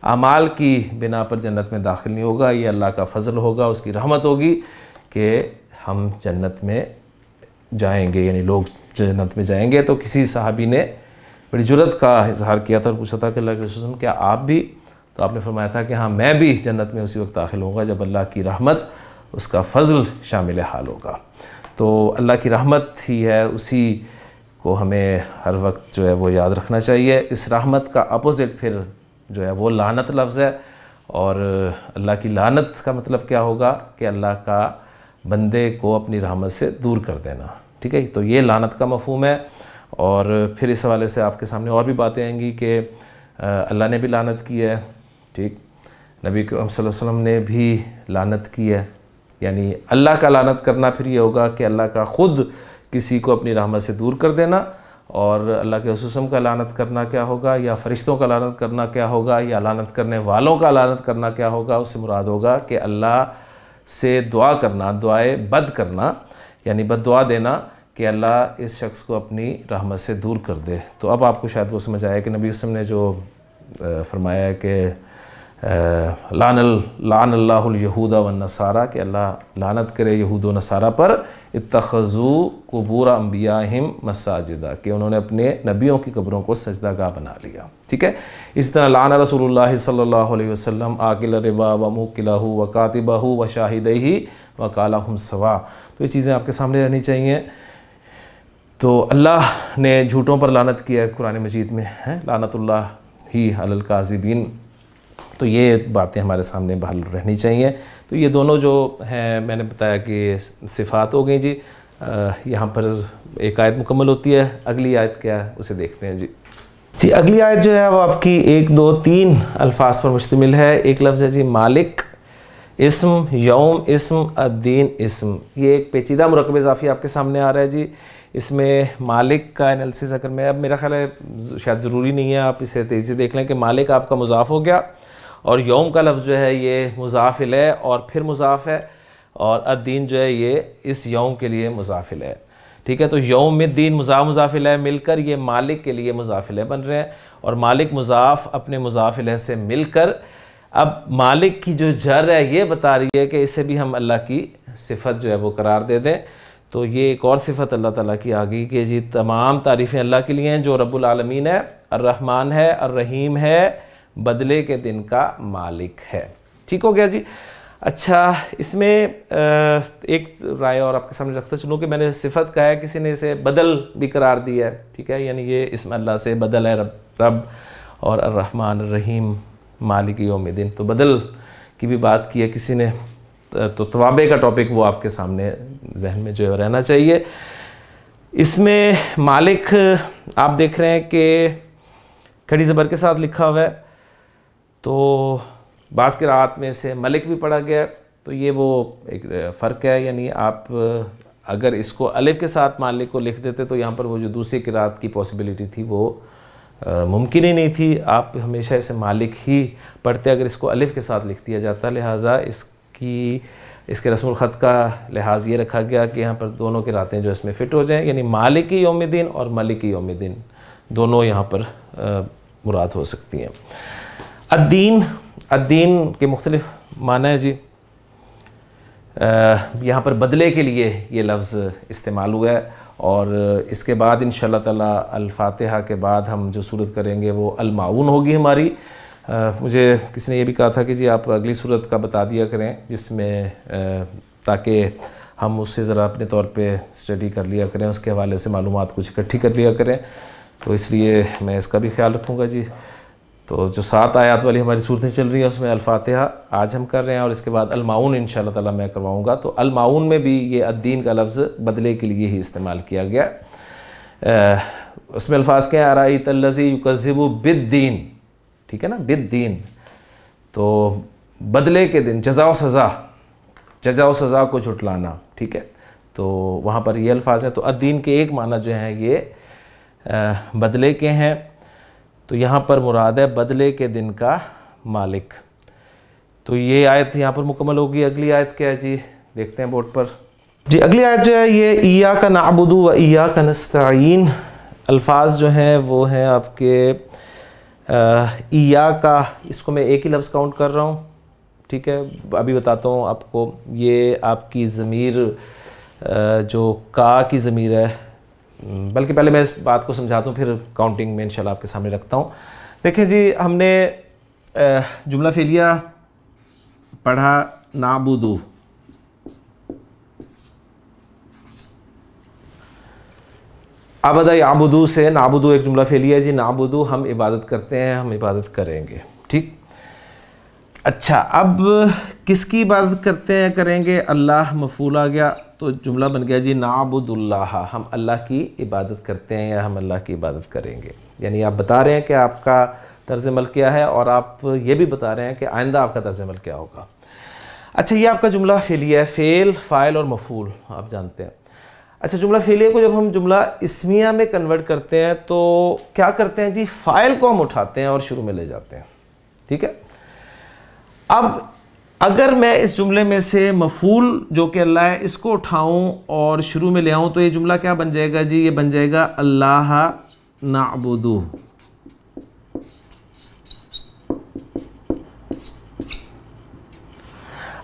S1: अमाल की बिना पर जन्नत में दाखिल नहीं होगा, ये अल्लाह का फ़ज़ल होगा, उसकी रहमत होगी कि हम जन्नत में जाएंगे, यानी लोग जन्नत में जाएंगे। तो किसी सहाबी ने बड़ी जुर्रत का इजहार किया था और पूछा था कि अल्लाह के रसूल क्या आप भी? तो आपने फरमाया था कि हाँ मैं भी जन्नत में उसी वक्त दाखिल होगा जब अल्लाह की रहमत, उसका फ़ज़ल शामिल हाल होगा। तो अल्लाह की रहमत ही है, उसी को हमें हर वक्त जो है वो याद रखना चाहिए। इस रहमत का अपोज़िट फिर जो है वो लानत लफ्ज़ है, और अल्लाह की लानत का मतलब क्या होगा कि अल्लाह का बंदे को अपनी रहमत से दूर कर देना, ठीक है। तो ये लानत का मफ़हूम है। और फिर इस हवाले से आपके सामने और भी बातें आएंगी कि अल्लाह ने भी लानत की है, ठीक, नबी सल्लल्लाहु अलैहि वसल्लम ने भी लानत की है, यानी अल्लाह का लानत करना फिर ये होगा कि अल्लाह का ख़ुद किसी को अपनी रहमत से दूर कर देना, और अल्लाह के रसूल का लानत करना क्या होगा, या फ़रिश्तों का लानत करना क्या होगा, या लानत करने वालों का लानत करना क्या होगा। उससे मुराद होगा कि अल्लाह से दुआ करना, दुआए बद करना, यानी बद दुआ देना कि अल्लाह इस शख्स को अपनी रहमत से दूर कर दे। तो अब आपको शायद वो समझ आया कि नबी वसल्लम ने जो फरमाया है कि लानल्लाहुल यहूदा वन नसारा, कि अल्लाह लानत करे यहूद व नसारा पर, इत्तखज़ू कुबूर अंबियाहिम मसाजिदा, कि उन्होंने अपने नबियों की कब्रों को सजदागाह बना लिया। ठीक है। इस तरह लान रसूलुल्लाह सल्लल्लाहु अलैहि वसल्लम आकिल रिबा व मुकिलहु व कातिबहु व शाहिदैहि व कालहुम सवा। तो ये चीज़ें आपके सामने रहनी चाहिए। तो अल्लाह ने झूठों पर लानत किया है कुरान मजीद में, है लानतुल्लाह ही अलल काज़िबीन। तो ये बातें हमारे सामने बाहर रहनी चाहिए। तो ये दोनों जो हैं मैंने बताया कि सिफ़ात हो गई जी। यहाँ पर एक आयत मुकम्मल होती है, अगली आयत क्या है उसे देखते हैं जी। अगली आयत जो है वो आपकी 1, 2, 3 अल्फाज पर मुश्तमिल है। एक लफ्ज़ है जी मालिक, इस्म, यौम इस्म, अद्दीन इस्म। ये एक पेचीदा मुरक्कब इज़ाफ़ी आपके सामने आ रहा है जी। इसमें मालिक का एनालिसिस अगर मैं, अब मेरा ख्याल है शायद ज़रूरी नहीं है, आप इसे तेज़ी से देख लें कि मालिक आपका मुज़ाफ़ हो गया और यौम का लफ्ज़ जो है ये मुज़ाफ़िल है और फिर मुज़ाफ़ है, और अद्दीन जो है ये इस यौम के लिए मुज़ाफ़िल है। ठीक है। तो यौम में दीन मुज़ाफ़िल है, मिलकर ये मालिक के लिए मुज़ाफ़िल है बन रहे हैं, और मालिक मुज़ाफ़ अपने मुज़ाफ़िल से मिलकर अब मालिक की जो जर है ये बता रही है कि इसे भी हम अल्लाह की सिफ़त जो है वो करार दे दें। तो ये एक और सिफ़त अल्लाह ताला की आ गई कि जी तमाम तारीफ़ें अल्लाह के लिए हैं जो रब्बुल आलमीन है, अर्रहमान है, अर्रहीम है, बदले के दिन का मालिक है। ठीक हो गया जी। अच्छा, इसमें एक राय और आपके सामने रखता चलूँ कि मैंने सिफ़त कहा है, किसी ने इसे बदल भी करार दिया है। ठीक है, यानी ये इस्म अल्लाह से बदल है, रब और अर्रहमान अर्रहीम मालिक यौमिद्दीन। तो बदल की भी बात की है किसी ने, तो तवाबे का टॉपिक वो आपके सामने जहन में जो है रहना चाहिए। इसमें मालिक आप देख रहे हैं कि खड़ी ज़बर के साथ लिखा हुआ है, तो बाज़ की रात में से मलिक भी पढ़ा गया। तो ये वो एक फ़र्क है, यानी आप अगर इसको अलिफ के साथ मालिक को लिख देते तो यहाँ पर वो जो दूसरी किरात की पॉसिबिलिटी थी वो मुमकिन ही नहीं थी। आप हमेशा इसे मालिक ही पढ़ते अगर इसको अलिफ के साथ लिख दिया जाता। लिहाजा इसके रस्मुल ख़त का लिहाज ये रखा गया कि यहाँ पर दोनों किरातें जो इसमें फ़िट हो जाएँ, यानी मालिक यौमिद्दीन और मलिक यौमिद्दीन दोनों यहाँ पर मुराद हो सकती हैं। अद्दीन के मुख्तलिफ माना है जी। यहाँ पर बदले के लिए ये लफ्ज़ इस्तेमाल हुआ है, और इसके बाद इंशाअल्लाह ताला अल-फातिहा के बाद हम जो सूरत करेंगे वो अल-माऊन होगी हमारी। मुझे किसी ने ये भी कहा था कि जी आप अगली सूरत का बता दिया करें जिसमें ताकि हम उससे ज़रा अपने तौर पे स्टडी कर लिया करें, उसके हवाले से मालूमात कुछ इकट्ठी कर लिया करें। तो इसलिए मैं इसका भी ख्याल रखूँगा जी। तो जो 7 आयत वाली हमारी सूरतें चल रही हैं उसमें अल-फातिहा आज हम कर रहे हैं, और इसके बाद अल-माऊन इंशाअल्लाह ताला मैं करवाऊँगा। तो अल-माऊन में भी ये अद्दीन का लफ्ज़ बदले के लिए ही इस्तेमाल किया गया। उसमें अल्फाज क्या है, अराइतल्लज़ी युकज़्ज़िबु बिद्दीन। ठीक है ना, बिद्दीन तो बदले के दिन, जज़ा व सज़ा को झुटलाना। ठीक है, तो वहाँ पर ये अल्फाज हैं। तो अद्दीन के एक माना जो है ये बदले के हैं, तो यहाँ पर मुराद है बदले के दिन का मालिक। तो ये आयत यहाँ पर मुकम्मल होगी। अगली आयत क्या है जी, देखते हैं बोर्ड पर जी। अगली आयत जो है ये इय्याका नअबुदु व इय्याका नस्तईन। अल्फाज जो हैं वो हैं आपके इय्याका, इसको मैं एक ही लफ्ज़ काउंट कर रहा हूँ। ठीक है, अभी बताता हूँ आपको। ये आपकी ज़मीर जो का की ज़मीर है, बल्कि पहले मैं इस बात को समझाता हूँ फिर काउंटिंग में इंशाल्लाह आपके सामने रखता हूँ। देखें जी, हमने जुमला फ़ेलिया पढ़ा नाबुदू, अबदा याबुदू से नाबुदू एक जुमला फ़ेलिया है जी। नाबुदू हम इबादत करते हैं, हम इबादत करेंगे। ठीक, अच्छा, अब किसकी इबादत करते हैं करेंगे, अल्लाह मफ़ूल आ गया तो जुमला बन गया जी नाबुदुल्लाह, हम अल्लाह की इबादत करते हैं या हम अल्लाह की इबादत करेंगे। यानी आप बता रहे हैं कि आपका तर्ज़ अमल क्या है, और आप ये भी बता रहे हैं कि आइंदा आपका तर्ज़ अमल क्या होगा। अच्छा, ये आपका जुमला फ़ेलिया है, फ़ेल, फ़ाइल और मफ़ूल आप जानते हैं। अच्छा, जुमला फेलिया को जब हम जुमला इस्मिया में कन्वर्ट करते हैं तो क्या करते हैं जी, फ़ाइल को हम उठाते हैं और शुरू में ले जाते हैं। ठीक है, अब अगर मैं इस जुमले में से मफूल जो कि अल्लाह है इसको उठाऊं और शुरू में ले आऊं तो ये जुमला क्या बन जाएगा जी, ये बन जाएगा अल्लाह नाबुदू।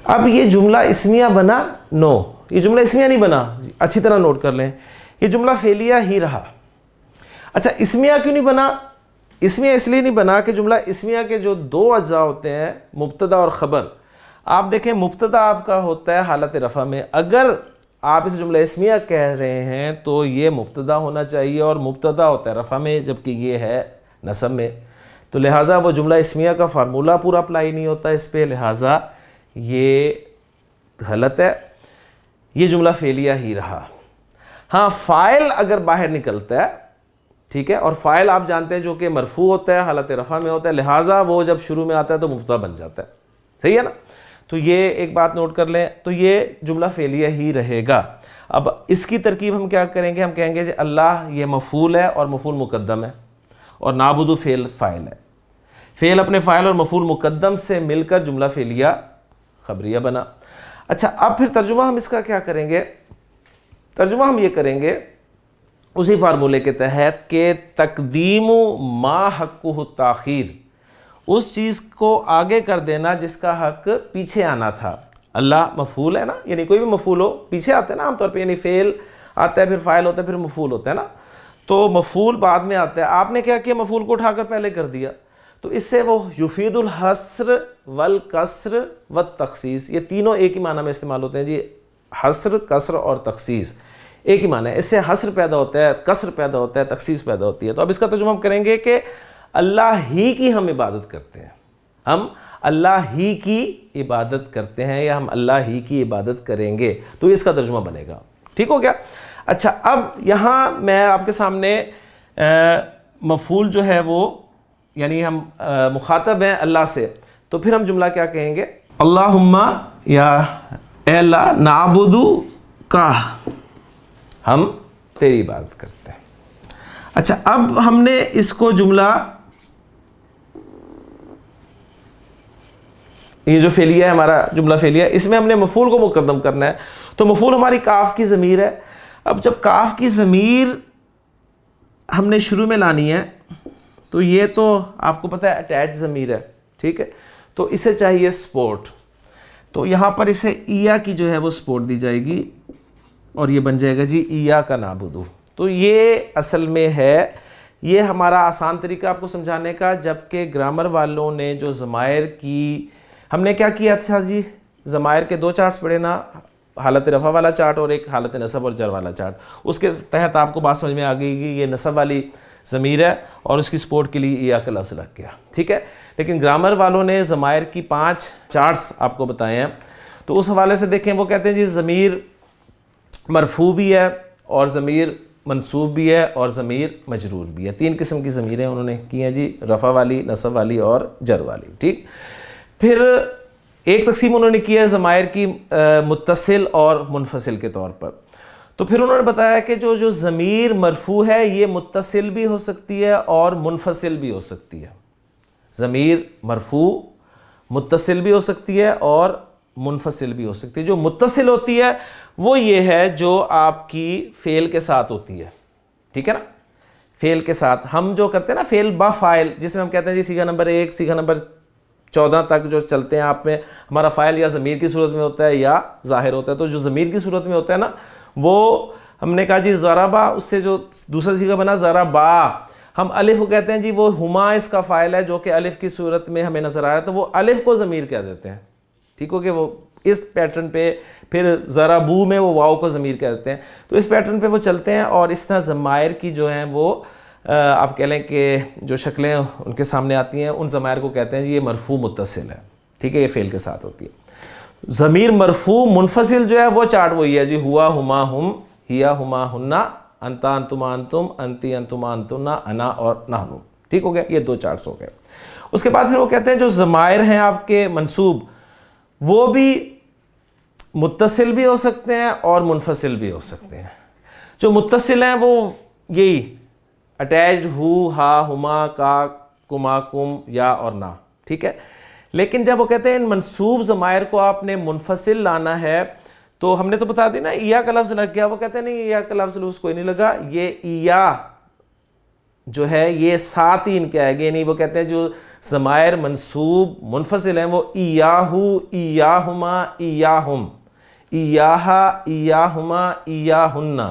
S1: अब ये जुमला इस्मिया बना? नो, ये जुमला इस्मिया नहीं बना, अच्छी तरह नोट कर लें, ये जुमला फेलिया ही रहा। अच्छा, इस्मिया क्यों नहीं बना? इस्मिया इसलिए नहीं बना कि जुमला इस्मिया के जो दो अज्जा होते हैं, मुब्तदा और ख़बर, आप देखें मुब्तदा आपका होता है हालत रफ़ा में, अगर आप इस जुमला इस्मिया कह रहे हैं तो ये मुब्तदा होना चाहिए और मुब्तदा होता है रफ़ा में, जबकि ये है नसब में, तो लिहाजा वो जुमला इस्मिया का फार्मूला पूरा अप्लाई नहीं होता इस पर, लिहाजा ये गलत है, ये जुमला फेलिया ही रहा। हाँ, फ़ाइल अगर बाहर निकलता है, ठीक है, और फ़ाइल आप जानते हैं जो कि मरफू होता है, हालत रफ़ा में होता है, लिहाजा वो जब शुरू में आता है तो मुब्तदा बन जाता है। सही है ना? तो ये एक बात नोट कर लें, तो ये जुमला फेलिया ही रहेगा। अब इसकी तरकीब हम क्या करेंगे, हम कहेंगे जी अल्लाह ये मफूल है और मफूल मुकद्दम है, और नाबुदु फ़ेल फ़ाइल है। फ़ेल अपने फ़ाइल और मफूल मुकद्दम से मिलकर जुमला फेलिया खबरिया बना। अच्छा, अब फिर तर्जुमा हम इसका क्या करेंगे? तर्जुमा हम ये करेंगे उसी फार्मूले के तहत कि तकदीमु मा हक़्क़ुहु ताख़ीर, उस चीज़ को आगे कर देना जिसका हक पीछे आना था। अल्लाह मफूल है ना, यानी कोई भी मफूल हो पीछे आते हैं ना आमतौर पे, यानी फ़ेल आता है, फिर फ़ाइल होता है, फिर मफूल होता है ना, तो मफूल बाद में आता है। आपने क्या किया, मफूल को उठाकर पहले कर दिया, तो इससे वो युफीदुल हस्र वल कसर व तखसीस, ये तीनों एक ही माना में इस्तेमाल होते हैं जी, हस्र, कसर और तखसीस एक ही माना है। इससे हस्र पैदा होता है, कसर पैदा होता है, तखसीस पैदा होती है। तो अब इसका तर्जुमा हम करेंगे कि अल्लाह ही की हम इबादत करते हैं, हम अल्लाह ही की इबादत करते हैं, या हम अल्लाह ही की इबादत करेंगे, तो इसका तर्जुमा बनेगा। ठीक हो गया? अच्छा, अब यहाँ मैं आपके सामने मफूल जो है वो, यानी हम मुखातब हैं अल्लाह से, तो फिर हम जुमला क्या कहेंगे, अल्लाहुम्मा, या अल्लाह नाबुदु का, हम तेरी इबादत करते हैं। अच्छा, अब हमने इसको जुमला, ये जो फेलिया है हमारा जुमला फेलिया, इसमें हमने मफूल को मुकद्दम करना है, तो मफूल हमारी काफ की ज़मीर है। अब जब काफ की ज़मीर हमने शुरू में लानी है तो ये तो आपको पता है अटैच ज़मीर है, ठीक है, तो इसे चाहिए सपोर्ट, तो यहाँ पर इसे ईया की जो है वो सपोर्ट दी जाएगी और ये बन जाएगा जी ईया का नाबुदू। तो ये असल में है, ये हमारा आसान तरीका आपको समझाने का, जबकि ग्रामर वालों ने जो ज़मायर की, हमने क्या किया था जी, ज़मायर के दो चार्ट्स पढ़े ना, हालत रफ़ा वाला चार्ट और एक हालत नसब और जर वाला चार्ट, उसके तहत आपको बात समझ में आ गई कि ये नसब वाली ज़मीर है और उसकी सपोर्ट के लिए ईया का लफ्ज़ लग गया। ठीक है, लेकिन ग्रामर वालों ने ज़मायर की 5 चार्ट्स आपको बताए हैं, तो उस हवाले से देखें, वो कहते हैं जी ज़मीर मरफू भी है और ज़मीर मंसूब भी है और ज़मीर मजरूर भी है। 3 किस्म की ज़मीरें उन्होंने की हैं जी, रफ़ा वाली, नसब वाली और जर वाली। ठीक, फिर एक तकसीम उन्होंने किया है ज़मायर की मुत्तसिल और मुनफसिल के तौर पर। तो फिर उन्होंने बताया कि जो ज़मीर मरफू है ये मुत्तसिल भी हो सकती है और मुनफसिल भी हो सकती है। ज़मीर मरफू मुत्तसिल भी हो सकती है और मुनफसिल भी हो सकती है। जो मुत्तसिल होती है वो ये है जो आपकी फ़ेल के साथ होती है, ठीक है ना, फ़ेल के साथ हम जो करते हैं ना, फ़ेल बा फ़ाइल, जिसमें हम कहते हैं जी सीगा नंबर 1 सीगा नंबर 14 तक जो चलते हैं आप में, हमारा फ़ाइल या ज़मीर की सूरत में होता है या ज़ाहिर होता है। तो जो ज़मीर की सूरत में होता है ना, वो हमने कहा जी ज़राबा, उससे जो दूसरा सीगा बना ज़राबा, हम अलिफ को कहते हैं जी, वो हुमा इसका फ़ाइल है जो कि अलिफ की सूरत में हमें नज़र आ रहा है, तो वो अलिफ को ज़मीर कह देते हैं। ठीक हो गया, वो इस पैटर्न पे, फिर ज़राबू में वो वाव को ज़मीर कह देते हैं। तो इस पैटर्न पे वो चलते हैं और इस तरह ज़मायर की जो हैं वो आप कह लें कि जो शक्लें उनके सामने आती हैं, उन ज़मायर को कहते हैं जी ये मरफू मुत्तसिल है। ठीक है, ये फ़ेल के साथ होती है। ज़मीर मरफू मुनफसिल जो है वो चार्ट वही है जी, हुआ हुमा हुम, हिया हुमा हुन्ना, अंता अंतुमा अंतुम, अंती अंतुमा अंतुन्ना, अना और नाहनु। ठीक हो गया, ये 2 चार्ट्स हो गए। उसके बाद फिर वो कहते हैं जो ज़मायर हैं आपके मंसूब, वो भी मुत्तसिल भी हो सकते हैं और मुनफसिल भी हो सकते हैं। जो मुत्तसिल हैं वो यही अटैच्ड हु, हा, हुमा, का, कुमा, कुम, या और ना, ठीक है। लेकिन जब वो कहते हैं इन मंसूब ज़मायर को आपने मुनफसिल लाना है, तो हमने तो बता दी ना इया का लफ्ज़ लग गया, वो कहते हैं नहीं इया का लफ्ज़ कोई नहीं लगा, ये इया जो है ये साथ ही इनके आएंगे, नहीं वो कहते हैं जो ज़मायर मंसूब मुनफसिल हैं वो इयाहू, इयाहुमा, इयाहुम, इयाहा, इयाहुमा, इयाहुन्ना,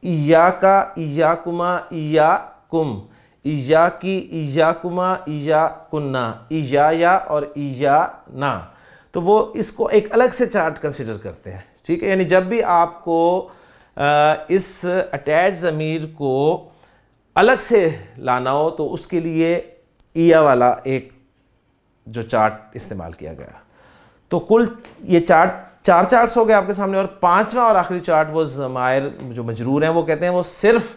S1: इयाका, इयाकुमा, इयाकुम, इयाकी, इयाकुमा, इयाकुन्ना, इयाया और इयाना। तो वो इसको एक अलग से चार्ट कंसिडर करते हैं, ठीक है। यानी जब भी आपको इस अटैच ज़मीर को अलग से लाना हो तो उसके लिए इया वाला एक जो चार्ट इस्तेमाल किया गया। तो कुल ये चार चार्ट्स हो गए आपके सामने, और पांचवा और आखिरी चार्ट वो ज़मायर जो मजरूर हैं वो कहते हैं वो सिर्फ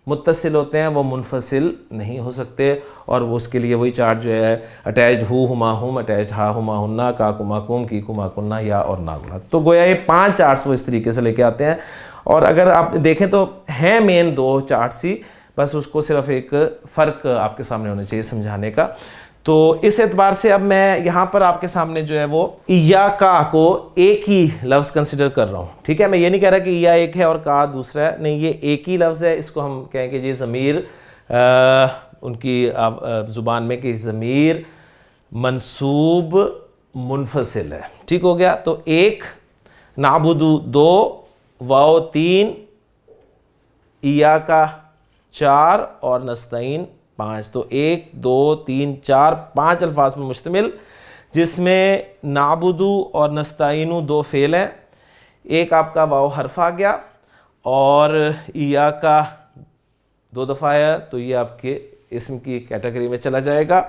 S1: मुत्तसिल होते हैं, वो मुनफसिल नहीं हो सकते, और वो उसके लिए वही चार्ट जो है अटैच्ड हु, हुमा, हुम, अटैच्ड हा, हुमा, हुन्ना, का, कुमा, कुम, की, कुमा, कुन्ना, या और ना गुना। तो गोया ये 5 चार्ट्स वो इस तरीके से लेके आते हैं। और अगर आप देखें तो हैं मेन 2 चार्ट्स ही, बस उसको सिर्फ एक फ़र्क आपके सामने होना चाहिए समझाने का। तो इस एतबार से अब मैं यहाँ पर आपके सामने जो है वो इया का को एक ही लफ्ज़ कंसिडर कर रहा हूँ, ठीक है। मैं ये नहीं कह रहा कि इया एक है और का दूसरा है, नहीं, ये एक ही लफ्ज़ है। इसको हम कहेंगे ये ज़मीर उनकी ज़ुबान में कि ज़मीर मंसूब मुनफसिल है, ठीक हो गया। तो 1, नाबुदू 2, वाओ 3, इया का 4 और नस्तईन 5। तो 1, 2, 3, 4 5 अल्फाज में मुश्तमिल, जिसमें नाबुदू और नस्ताइनु 2 फेल हैं, एक आपका वाव हर्फ आ गया, और इया का 2 दफ़ा है, तो ये आपके इसम की कैटेगरी में चला जाएगा।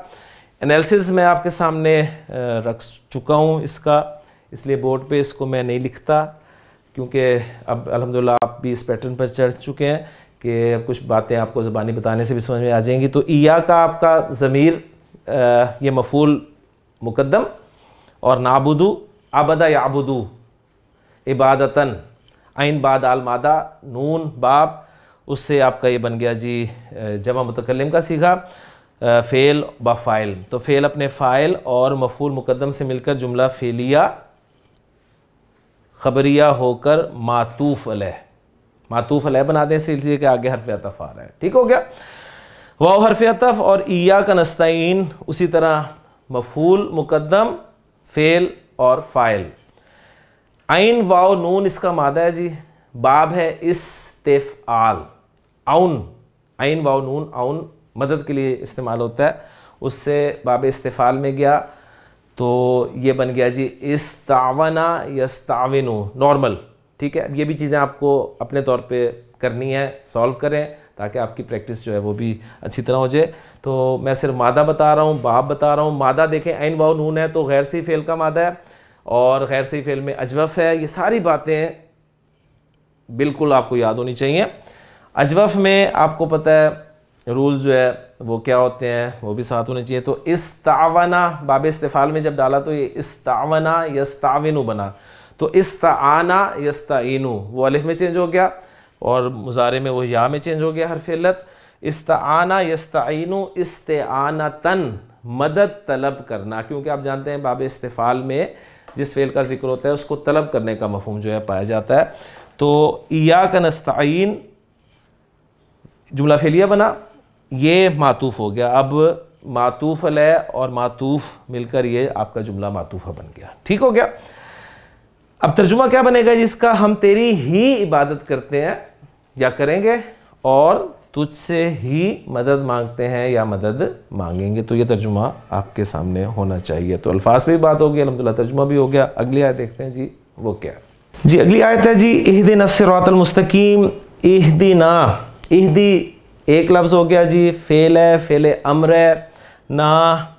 S1: एनालिसिस मैं आपके सामने रख चुका हूँ इसका, इसलिए बोर्ड पे इसको मैं नहीं लिखता, क्योंकि अब अल्हम्दुलिल्लाह आप भी इस पैटर्न पर चढ़ चुके हैं कि कुछ बातें आपको ज़बानी बताने से भी समझ में आ जाएंगी। तो इया का आपका ज़मीर ये मफ़ूल मुक़द्दम, और नाबुदू अबदा याबुदू इबादतन, आइन बाद आल मादा नून बाब, उससे आपका ये बन गया जी जमा मुतकल्लिम का सीगा फ़ेल ब फ़ाइल। तो फ़ेल अपने फ़ाइल और मफ़ूल मुक़द्दम से मिलकर जुमला फ़ेलिया ख़बरिया होकर मातूफ़ अलैह, मातूफ़ अलैह बना दें, इसलिए कि आगे हर्फ़ अतफ़ आ रहा है, ठीक हो गया। वाव हर्फ़ अतफ़ और इया का नस्ताइन उसी तरह मफ़ूल मुक़द्दम फ़ेल और फ़ाइल। आइन वाव नून इसका मादा है जी, बाब है इस्तिफ़आल, आउन, आइन वाव नून आउन मदद के लिए इस्तेमाल होता है, उससे बाब इस्तिफ़ाल में गया, तो ये बन गया जी इस्तावना यस्ताविनु नॉर्मल, ठीक है। ये भी चीज़ें आपको अपने तौर पे करनी है, सॉल्व करें ताकि आपकी प्रैक्टिस जो है वो भी अच्छी तरह हो जाए। तो मैं सिर्फ मादा बता रहा हूँ, बाब बता रहा हूँ। मादा देखें आइन वाव नून है तो गैर सही फ़ेल का मादा है, और गैर सही फ़ेल में अजवफ़ है। ये सारी बातें बिल्कुल आपको याद होनी चाहिए। अजवफ़ में आपको पता है रूल्स जो है वो क्या होते हैं, वो भी साथ होने चाहिए। तो इस्तावना बाब इस्तिफ़ाल में जब डाला तो ये इस्तावना यस्ताविनु बना, तो इस्ताआना यस्ताइनु वो अलिफ में चेंज हो गया, और मुज़ारे में वो या में चेंज हो गया हर्फ़ इल्लत। इस्ताआना यस्ताइनु इस्तिआनतन मदद तलब करना, क्योंकि आप जानते हैं बाब इस्तिफ़ाल में जिस फ़ेल का जिक्र होता है उसको तलब करने का मफ़हूम जो है पाया जाता है। तो इय्याका नस्तईन जुमला फ़ेलिया बना, ये मातूफ़ हो गया। अब मातूफ़ अलैह और मातूफ़ मिलकर ये आपका जुमला मातूफ़ा बन गया, ठीक हो गया। अब तर्जुमा क्या बनेगा जिसका, हम तेरी ही इबादत करते हैं या करेंगे और तुझसे ही मदद मांगते हैं या मदद मांगेंगे। तो ये तर्जुमा आपके सामने होना चाहिए। तो अल्फाज पे भी बात होगी, अल्हम्दुलिल्लाह तर्जुमा भी हो गया। अगली आयत देखते हैं जी, वो क्या है जी। अगली आयत है जी इहदिना सिरातल मुस्तकीम। इहदिना, इहदी एक लफ्ज़ हो गया जी, फ़ेल है, फ़ेल अम्र है, ना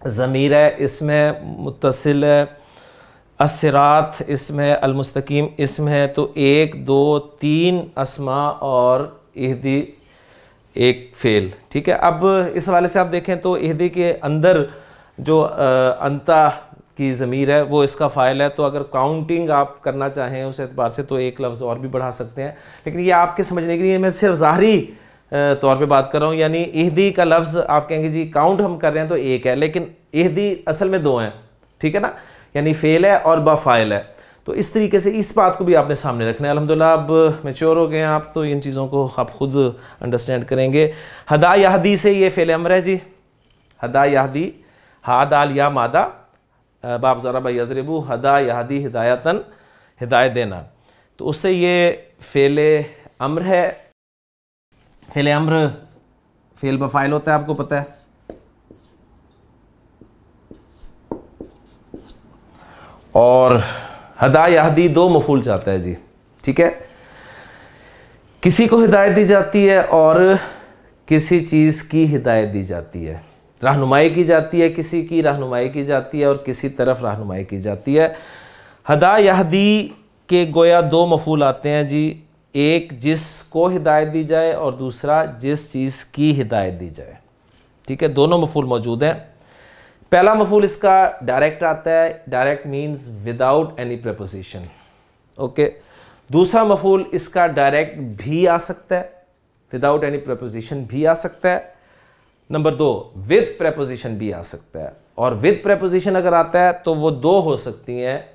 S1: ज़मीर है, इसमें मुत्तसिल है, अस्सिरात इसम है, अलमुस्तकीम इसम है। तो 1 2 3 अस्मा और इहदी एक फ़ेल, ठीक है। अब इस हवाले से आप देखें तो इहदी के अंदर जो अंता की ज़मीर है वो इसका फ़ाइल है, तो अगर काउंटिंग आप करना चाहें उस एतबार से तो एक लफ्ज़ और भी बढ़ा सकते हैं, लेकिन ये आपके समझने के लिए मैं सिर्फ ज़ाहरी तौर पे बात कर रहा हूँ। यानी इहदी का लफ्ज़ आप कहेंगे जी काउंट हम कर रहे हैं तो एक है, लेकिन इहदी असल में दो हैं, ठीक है ना, यानी फ़ेल है और बाफ़ाइल है। तो इस तरीके से इस बात को भी आपने सामने रखना है। अल्हम्दुलिल्लाह अब मैच्योर हो गए हैं आप, तो इन चीज़ों को आप खुद अंडरस्टैंड करेंगे। हदा यहदी से ये फ़ेल अमर है जी, हदा यहदी, हा दाल या मादा, बाब ज़रबा यज़रिबू, हदा यहदी हिदायतन, हिदायत देना, तो उससे ये फ़ेल अम्र है। फ़ेल अम्र फ़ेल बफ़ाइल होता है, आपको पता है। और हदा यहदी दो मफूल चाहता है जी, ठीक है। किसी को हिदायत दी जाती है और किसी चीज़ की हिदायत दी जाती है, रहनुमाई की जाती है, किसी की रहनुमाई की जाती है और किसी तरफ रहनुमाई की जाती है। हदा यहदी के गोया दो मफूल आते हैं जी, एक जिसको हिदायत दी जाए और दूसरा जिस चीज़ की हिदायत दी जाए, ठीक है, दोनों मफूल मौजूद हैं। पहला मफूल इसका डायरेक्ट आता है, direct means without any preposition, okay. दूसरा मफूल इसका डायरेक्ट भी आ सकता है, विदाउट एनी प्रेपोजिशन भी आ सकता है। नंबर दो, विद प्रेपोजिशन भी आ सकता है, और विद प्रेपोजिशन अगर आता है तो वो दो हो सकती हैं,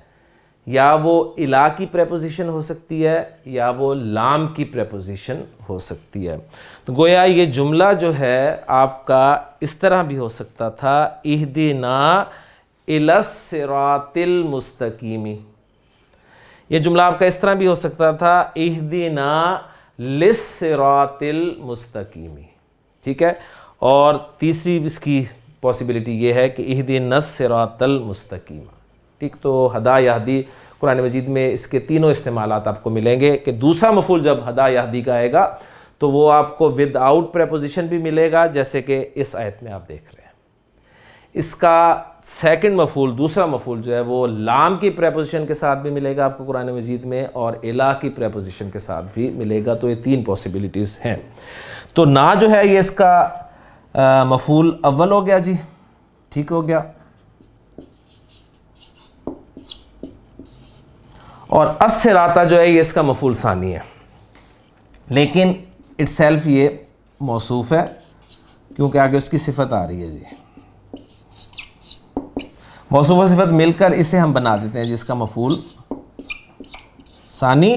S1: या वो इला की प्रेपोजिशन हो सकती है या वो लाम की प्रेपोजिशन हो सकती है। तो गोया ये जुमला जो है आपका इस तरह भी हो सकता था, इहदिना इलस सिरातिल मुस्तकीमी। ये जुमला आपका इस तरह भी हो सकता था, इहदिना लिस सिरातिल मुस्तकीमी, ठीक है। और तीसरी इसकी पॉसिबिलिटी ये है कि इहदिनस सिरातल मुस्तकीमा, ठीक। तो हदा यहदी कुरान मजीद में इसके तीनों इस्तेमालात आपको मिलेंगे कि दूसरा मफूल जब हदा यहदी का आएगा तो वो आपको विदाउट प्रेपोजिशन भी मिलेगा, जैसे कि इस आयत में आप देख रहे हैं। इसका सेकंड मफूल, दूसरा मफूल जो है वो लाम की प्रेपोजिशन के साथ भी मिलेगा आपको कुरान मजीद में, और इला की प्रेपोजिशन के साथ भी मिलेगा। तो ये तीन पॉसिबिलिटीज़ हैं। तो ना जो है ये इसका मफूल अव्वल हो गया जी, ठीक हो गया। और अस्सिराता जो है ये इसका मफूल सानी है, लेकिन इट्सेल्फ ये मौसूफ है क्योंकि आगे उसकी सिफत आ रही है जी। मौसूफ और सिफत मिलकर इसे हम बना देते हैं जिसका मफूल सानी।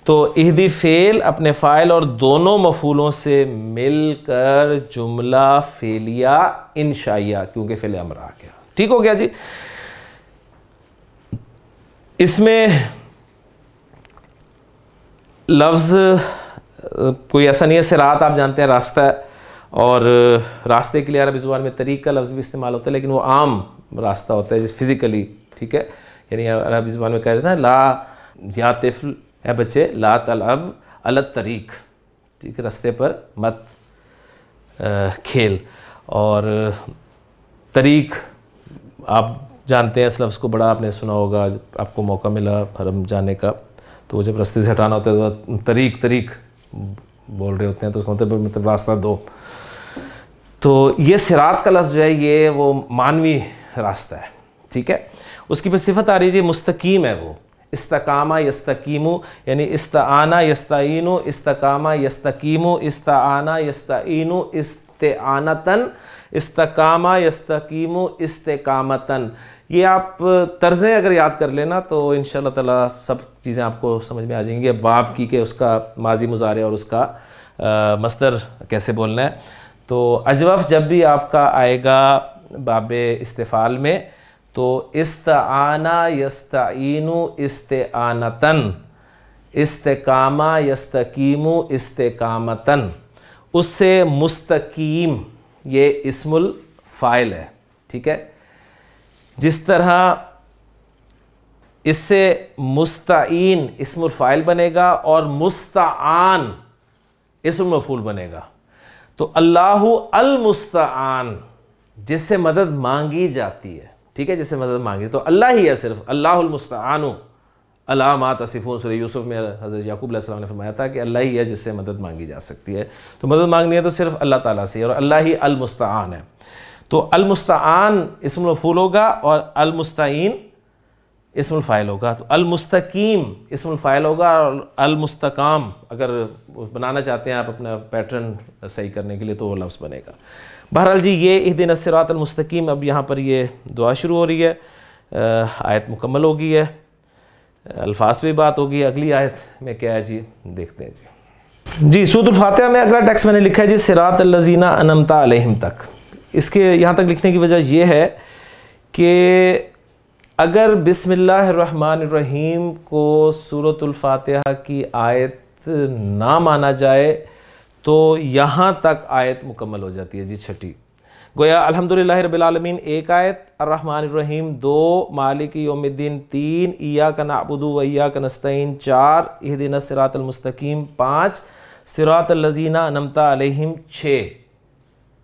S1: तो इहदी फेल अपने फ़ाइल और दोनों मफूलों से मिलकर जुमला फेलिया इंशाइया, क्योंकि फेल अमर आ गया, ठीक हो गया जी। इसमें लफ्ज़ कोई ऐसा नहीं है, सिरात आप जानते हैं रास्ता है, और रास्ते के लिए अरबी ज़ुबान में तरीक़ का लफ्ज़ भी इस्तेमाल होता है, लेकिन वो आम रास्ता होता है फिज़िकली, ठीक है। यानी अरबी ज़ुबान में कहा जाता है ला या तिफ़्ल, ए बच्चे, ला तलब अलत तरीक़, ठीक है, रास्ते पर मत खेल। और तरीक़ आप जानते हैं इस लफ्ज़ को, बड़ा आपने सुना होगा, आपको मौका मिला हरम जाने का तो जब रास्ते से हटाना होता है तो तरीक़ बोल रहे होते हैं, तो उसका मतलब रास्ता दो। तो ये सिरात का लफ्ज़ जो है ये वो मानवी रास्ता है, ठीक है। उसकी फिर सिफत आ रही है जी मुस्तकीम है वो, इस्तकामा यस्तकीमु, यानी इस्ताना यस्ताइनु, इस्तकामा यस्तकीमु, इस्ताना यस्ताइनु, इस्तेआनतन, इस्तकामा यस्तकीमु, इस्तेकामतन। ये आप तर्ज़ें अगर याद कर लेना तो इंशाअल्लाह ताला सब चीज़ें आपको समझ में आ जाएंगी। अब वाव की के उसका माजी मुज़ारे और उसका मस्दर कैसे बोलना है। तो अजवफ़ जब भी आपका आएगा बाबे इस्तिफ़ाल में तो इस्ताना यस्ताइनु इस्तेआनतन, इस्तेकामा यस्तकीमु इस्तेकामतन, उससे मुस्तकीम ये इस्मुल फ़ाइल है, ठीक है। जिस तरह इससे मुस्ताइन इस्मुल फ़ाइल बनेगा और मुस्ताआन इस्मुल मफ़ूल बनेगा। तो अल्लाहु अल मुस्ताआन, जिससे मदद मांगी जाती है, ठीक है, जिससे मदद मांगी, तो अल्लाह ही है सिर्फ, अल्लाहुल मुस्ताआनु अला मा तसिफून। सूरह यूसुफ में हज़रत याकूब अलैहिस्सलाम ने फरमाया था कि अल्लाह ही है जिससे मदद मांगी जा सकती है। तो मदद मांगनी है तो सिर्फ अल्लाह ताला से, और अल्लाह ही अल मुस्ताआन है। तो अल-मुस्तआन इस्मुल मफ़ूल होगा और अल-मुस्तईन इस्मुल फ़ाइल होगा। तो अल-मुस्तकीम इस्मुल फ़ाइल होगा और अल-मुस्तकाम अगर बनाना चाहते हैं आप अपना पैटर्न सही करने के लिए तो वो लफ्ज़ बनेगा। बहरहाल जी, ये इहदिनस सिरातल मुस्तकीम, अब यहाँ पर ये दुआ शुरू हो रही है, आयत मुकम्मल हो गई है, अल्फाज पे बात होगी। अगली आयत में क्या है जी, देखते हैं जी। सूरतुल फातिहा में अगला टेक्स्ट मैंने लिखा है जी सिरातल लज़ीना अनअमता अलैहिम तक। इसके यहाँ तक लिखने की वजह यह है कि अगर बिस्मिल्लाहिर्रहमानिर्रहीम को सूरतुल फातिहा की आयत ना माना जाए तो यहाँ तक आयत मुकम्मल हो जाती है जी, छठी। गोया अल्हम्दुलिल्लाहि रब्बिल आलमीन एक आयत, अर्रहमानिर्रहीम 2, मालिकी यौमिद्दीन 3, इय्याका नअबुदु व इय्याका नस्तईन 4, इहदिनस सिरातल मुस्तकीम 5, सिरातल लज़ीना अनअमता अलैहिम 6,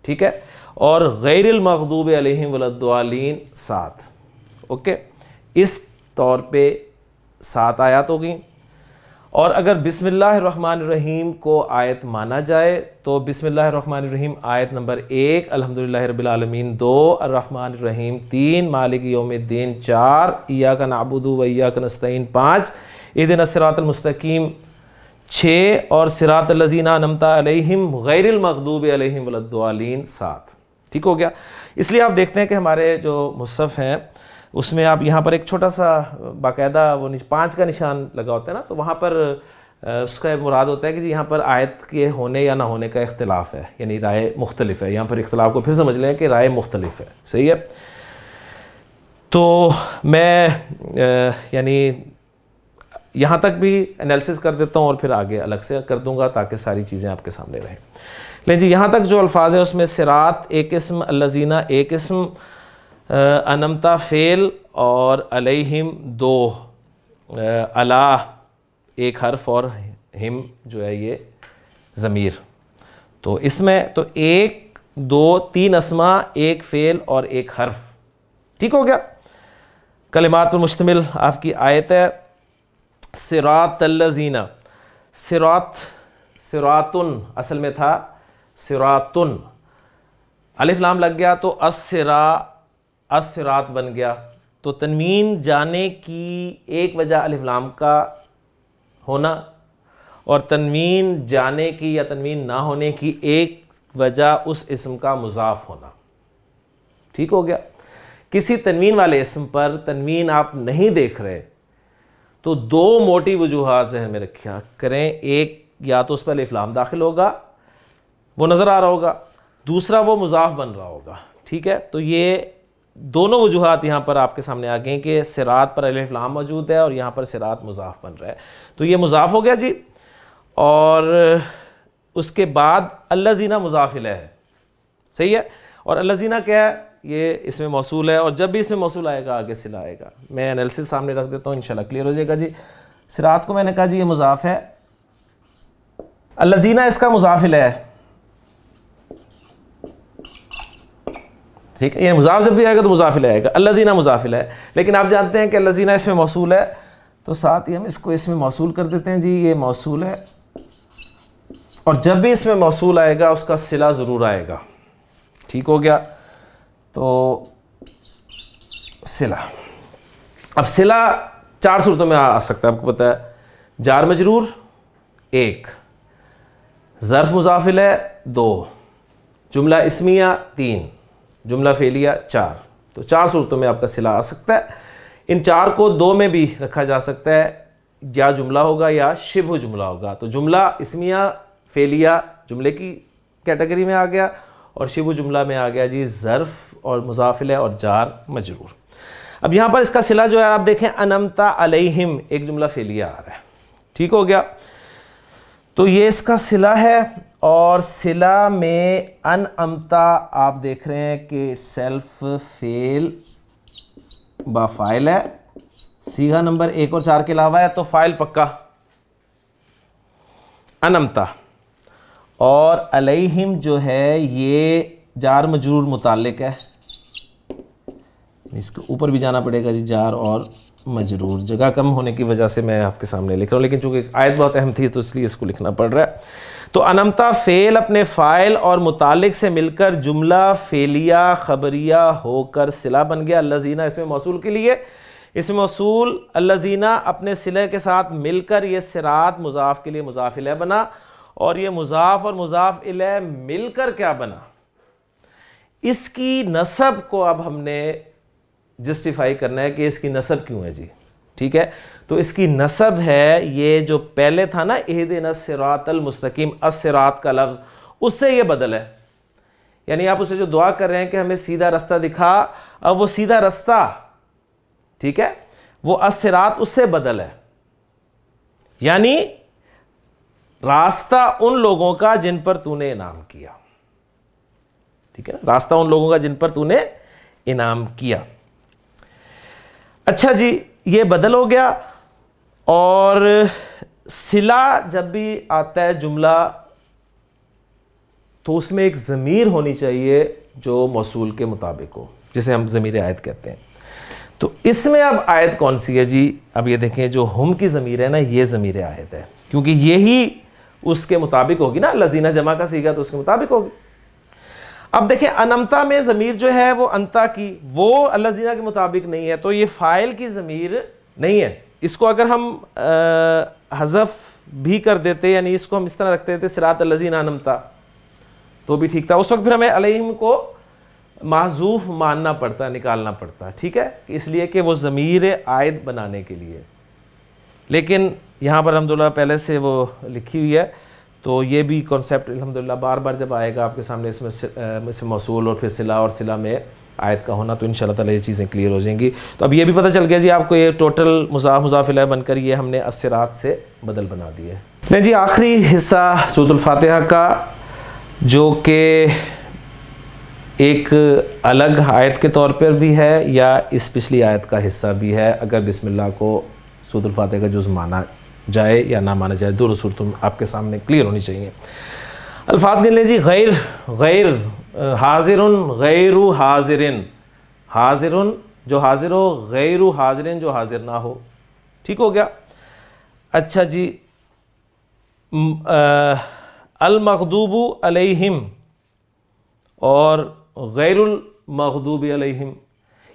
S1: ठीक है, और गैरिल मग़दूबि अलैहिम वलद्दालीन 7। ओके, इस तौर पे 7 आयत हो गई। और अगर बिस्मिल्लाहिर्रहमानिर्रहीम को आयत माना जाए तो बिस्मिल्लाहिर्रहमानिर्रहीम आयत नंबर 1, अल्हम्दुलिल्लाहि रब्बिल आलमीन 2, अर्रहमानिर्रहीम 3, मालिकी यौमिद्दीन 4, इय्याका नअबुदु व इय्याका नस्तईन 5, इहदिनस सिरातल मुस्तकीम 6 और सिरातल लज़ीना अनअमता अलैहिम गैरिल मग़दूबि अलैहिम वलद्दालीन 7। ठीक हो गया। इसलिए आप देखते हैं कि हमारे जो मुसहफ़ हैं उसमें आप यहाँ पर एक छोटा सा बाकायदा वो 5 का निशान लगा होता है ना, तो वहाँ पर उसका मुराद होता है कि जी यहाँ पर आयत के होने या ना होने का इख्तिलाफ है, यानी राय मुख्तलिफ है। यहाँ पर इख्तिलाफ को फिर समझ लें कि राय मुख्तलिफ है, सही है। तो मैं यानी यहाँ तक भी एनालिसिस कर देता हूँ और फिर आगे अलग से कर दूँगा ताकि सारी चीज़ें आपके सामने रहें। लेकिन जी यहाँ तक जो अल्फाज हैं उसमें सिरात एक इस्म, अल्लज़ीना एक इस्म, अनमता फ़ेल और अलैहिम 2, अला एक हर्फ और हिम जो है ये ज़मीर। तो इसमें तो 1, 2, 3 अस्मा, 1 फ़ेल और 1 हर्फ। ठीक हो गया। कलिमात पर मुश्तमिल आपकी आयत है। सिरातल लज़ीना, सिरात सिरातुन असल में था सिरातुन, अलिफ लाम लग गया तो अस्सिरात बन गया। तो तनवीन जाने की एक वजह अलिफ लाम का होना और तनवीन जाने की या तनवीन ना होने की एक वजह उस इस्म का मुज़ाफ होना। ठीक हो गया। किसी तनवीन वाले इस्म पर तनवीन आप नहीं देख रहे तो 2 मोटी वजूहात ज़हन में रखा करें। एक, या तो उस पर अलिफ लाम दाखिल होगा वो नज़र आ रहा होगा, दूसरा वो मुज़ाफ बन रहा होगा। ठीक है, तो ये दोनों वजूहात यहाँ पर आपके सामने आ गए कि सिरात पर अलिफ लाम मौजूद है और यहाँ पर सिरात मुज़ाफ बन रहा है। तो ये मुज़ाफ हो गया जी। और उसके बाद अल्लज़ीना मुज़ाफ इलैह है, सही है। और अल्लज़ीना क्या है, ये इसमें मौसूल है और जब भी इसमें मौसूल आएगा आगे सिला आएगा। मैं एनालिसिस सामने रख देता हूँ, इंशाल्लाह क्लियर हो जाएगा जी। सिरात को मैंने कहा जी ये मुज़ाफ है, अल्लज़ीना इसका मुज़ाफ इलैह है। ठीक है, ये मुज़ाफ जब भी आएगा तो मुज़ाफ इलैह आएगा, अल्लज़ीना मुज़ाफ इलैह है। लेकिन आप जानते हैं कि अल्लज़ीना इसमें मौसूल है तो साथ ही हम इसको इसमें मौसूल कर देते हैं जी। ये मौसूल है और जब भी इसमें मौसूल आएगा उसका सिला ज़रूर आएगा। ठीक हो गया। तो सिला, अब सिला 4 सूरतों में आ सकता है, आपको पता है। जार मजरूर 1, ज़र्फ़ मुज़ाफ़ इलैह 2, जुमला इस्मिया 3, जुमला फ़ेलिया 4। तो 4 सूरतों में आपका सिला आ सकता है। इन 4 को 2 में भी रखा जा सकता है, या जुमला होगा या शिब्ह जुमला होगा। तो जुमला इस्मिया फ़ेलिया जुमले की कैटेगरी में आ गया और शिब्ह जुमला में आ गया जी ज़र्फ़ और मुज़ाफ़ इलैह और जार मजरूर। अब यहाँ पर इसका सिला जो है आप देखें, अनअमता अलैहिम एक जुमला फ़ेलिया आ रहा है। ठीक हो गया। तो ये इसका सिला है और सिला में अनअमता आप देख रहे हैं कि सेल्फ फेल बाफ़ाइल है, सीगा नंबर 1 और 4 के अलावा है, तो फ़ाइल पक्का अनअमता। और अलैहिम जो है ये जार मजरूर मुताल्लिक है, इसके ऊपर भी जाना पड़ेगा जी, जार और मजरूर। जगह कम होने की वजह से मैं आपके सामने लिख रहा हूँ, लेकिन चूंकि आयत बहुत अहम थी तो इसलिए इसको लिखना पड़ रहा है। तो अनमता फ़ेल अपने फ़ाइल और मुतालिक से मिलकर जुमला फ़ेलिया खबरिया होकर सिला बन गया। अल्लज़ीना इसमें मौसूल के लिए, इसमें मौसूल अल्लज़ीना अपने सिले के साथ मिलकर ये सिरात मुज़ाफ़ के लिए मुज़ाफ़ इलैह बना, और ये मुज़ाफ़ और मुज़ाफ़ इलैह मिलकर क्या बना, इसकी नसब को अब हमने जस्टिफाई करना है कि इसकी नसब क्यों है जी। ठीक है, तो इसकी नसब है ये जो पहले था ना इहदिना सिरातल मुस्तकीम, अस्सिरात का लफ्ज़, उससे ये बदल है। यानी आप उसे जो दुआ कर रहे हैं कि हमें सीधा रास्ता दिखा, अब वो सीधा रास्ता, ठीक है, वो अस्सिरात उससे बदल है। यानी रास्ता उन लोगों का जिन पर तूने इनाम किया। ठीक है ना, रास्ता उन लोगों का जिन पर तूने इनाम किया। अच्छा जी, ये बदल हो गया। और सिला जब भी आता है जुमला तो उसमें एक ज़मीर होनी चाहिए जो मौसूल के मुताबिक हो, जिसे हम ज़मीर आयत कहते हैं। तो इसमें अब आयत कौन सी है जी? अब ये देखें, जो हम की ज़मीर है ना, ये ज़मीर आयत है, क्योंकि यही उसके मुताबिक होगी ना। लज़ीना जमा का सीगा तो उसके मुताबिक होगी। अब देखें, अनमता में ज़मीर जो है वो अंता की, वो अल्लज़ीना के मुताबिक नहीं है, तो ये फ़ाइल की ज़मीर नहीं है। इसको अगर हम हज़फ भी कर देते, यानी इसको हम इस तरह रखते देते सिरात अल्लज़ीना अनमता, तो भी ठीक था। उस वक्त फिर हमें अलैहिम को महज़ूफ़ मानना पड़ता, निकालना पड़ता, ठीक है, इसलिए कि वो ज़मीर आयद बनाने के लिए। लेकिन यहाँ पर अल्हम्दुलिल्लाह पहले से वो लिखी हुई है, तो ये भी कॉन्सेप्ट अल्हम्दुलिल्लाह बार बार जब आएगा आपके सामने, इसमें मौसूल और फिर सिला और सिला में आयत का होना, तो इंशाअल्लाह ताला ये चीज़ें क्लियर हो जाएंगी। तो अब ये भी पता चल गया जी आपको, ये टोटल मुज़ाफ़ मुज़ाफ़ इलैह बनकर ये हमने अस्सिरात से बदल बना दिए। नहीं जी, आखिरी हिस्सा सूरतुल फातिहा का, जो कि एक अलग आयत के तौर पर भी है या इस पिछली आयत का हिस्सा भी है, अगर बिस्मिल्लाह को सूरतुल फातिहा का जुज़ माना जाए या ना माना जाए, दोनों सूरतों आपके सामने क्लियर होनी चाहिए। अल्फाज गिन लें जी। गैर, गैर, हाजिरुन, गैरु हाजिरिन, हाजिरुन जो हाजिर हो, गैरु हाजिरिन जो हाजिर ना हो। ठीक हो गया। अच्छा जी, अल मग़दूबु अलैहिम और गैरुल मग़दूबि अलैहिम,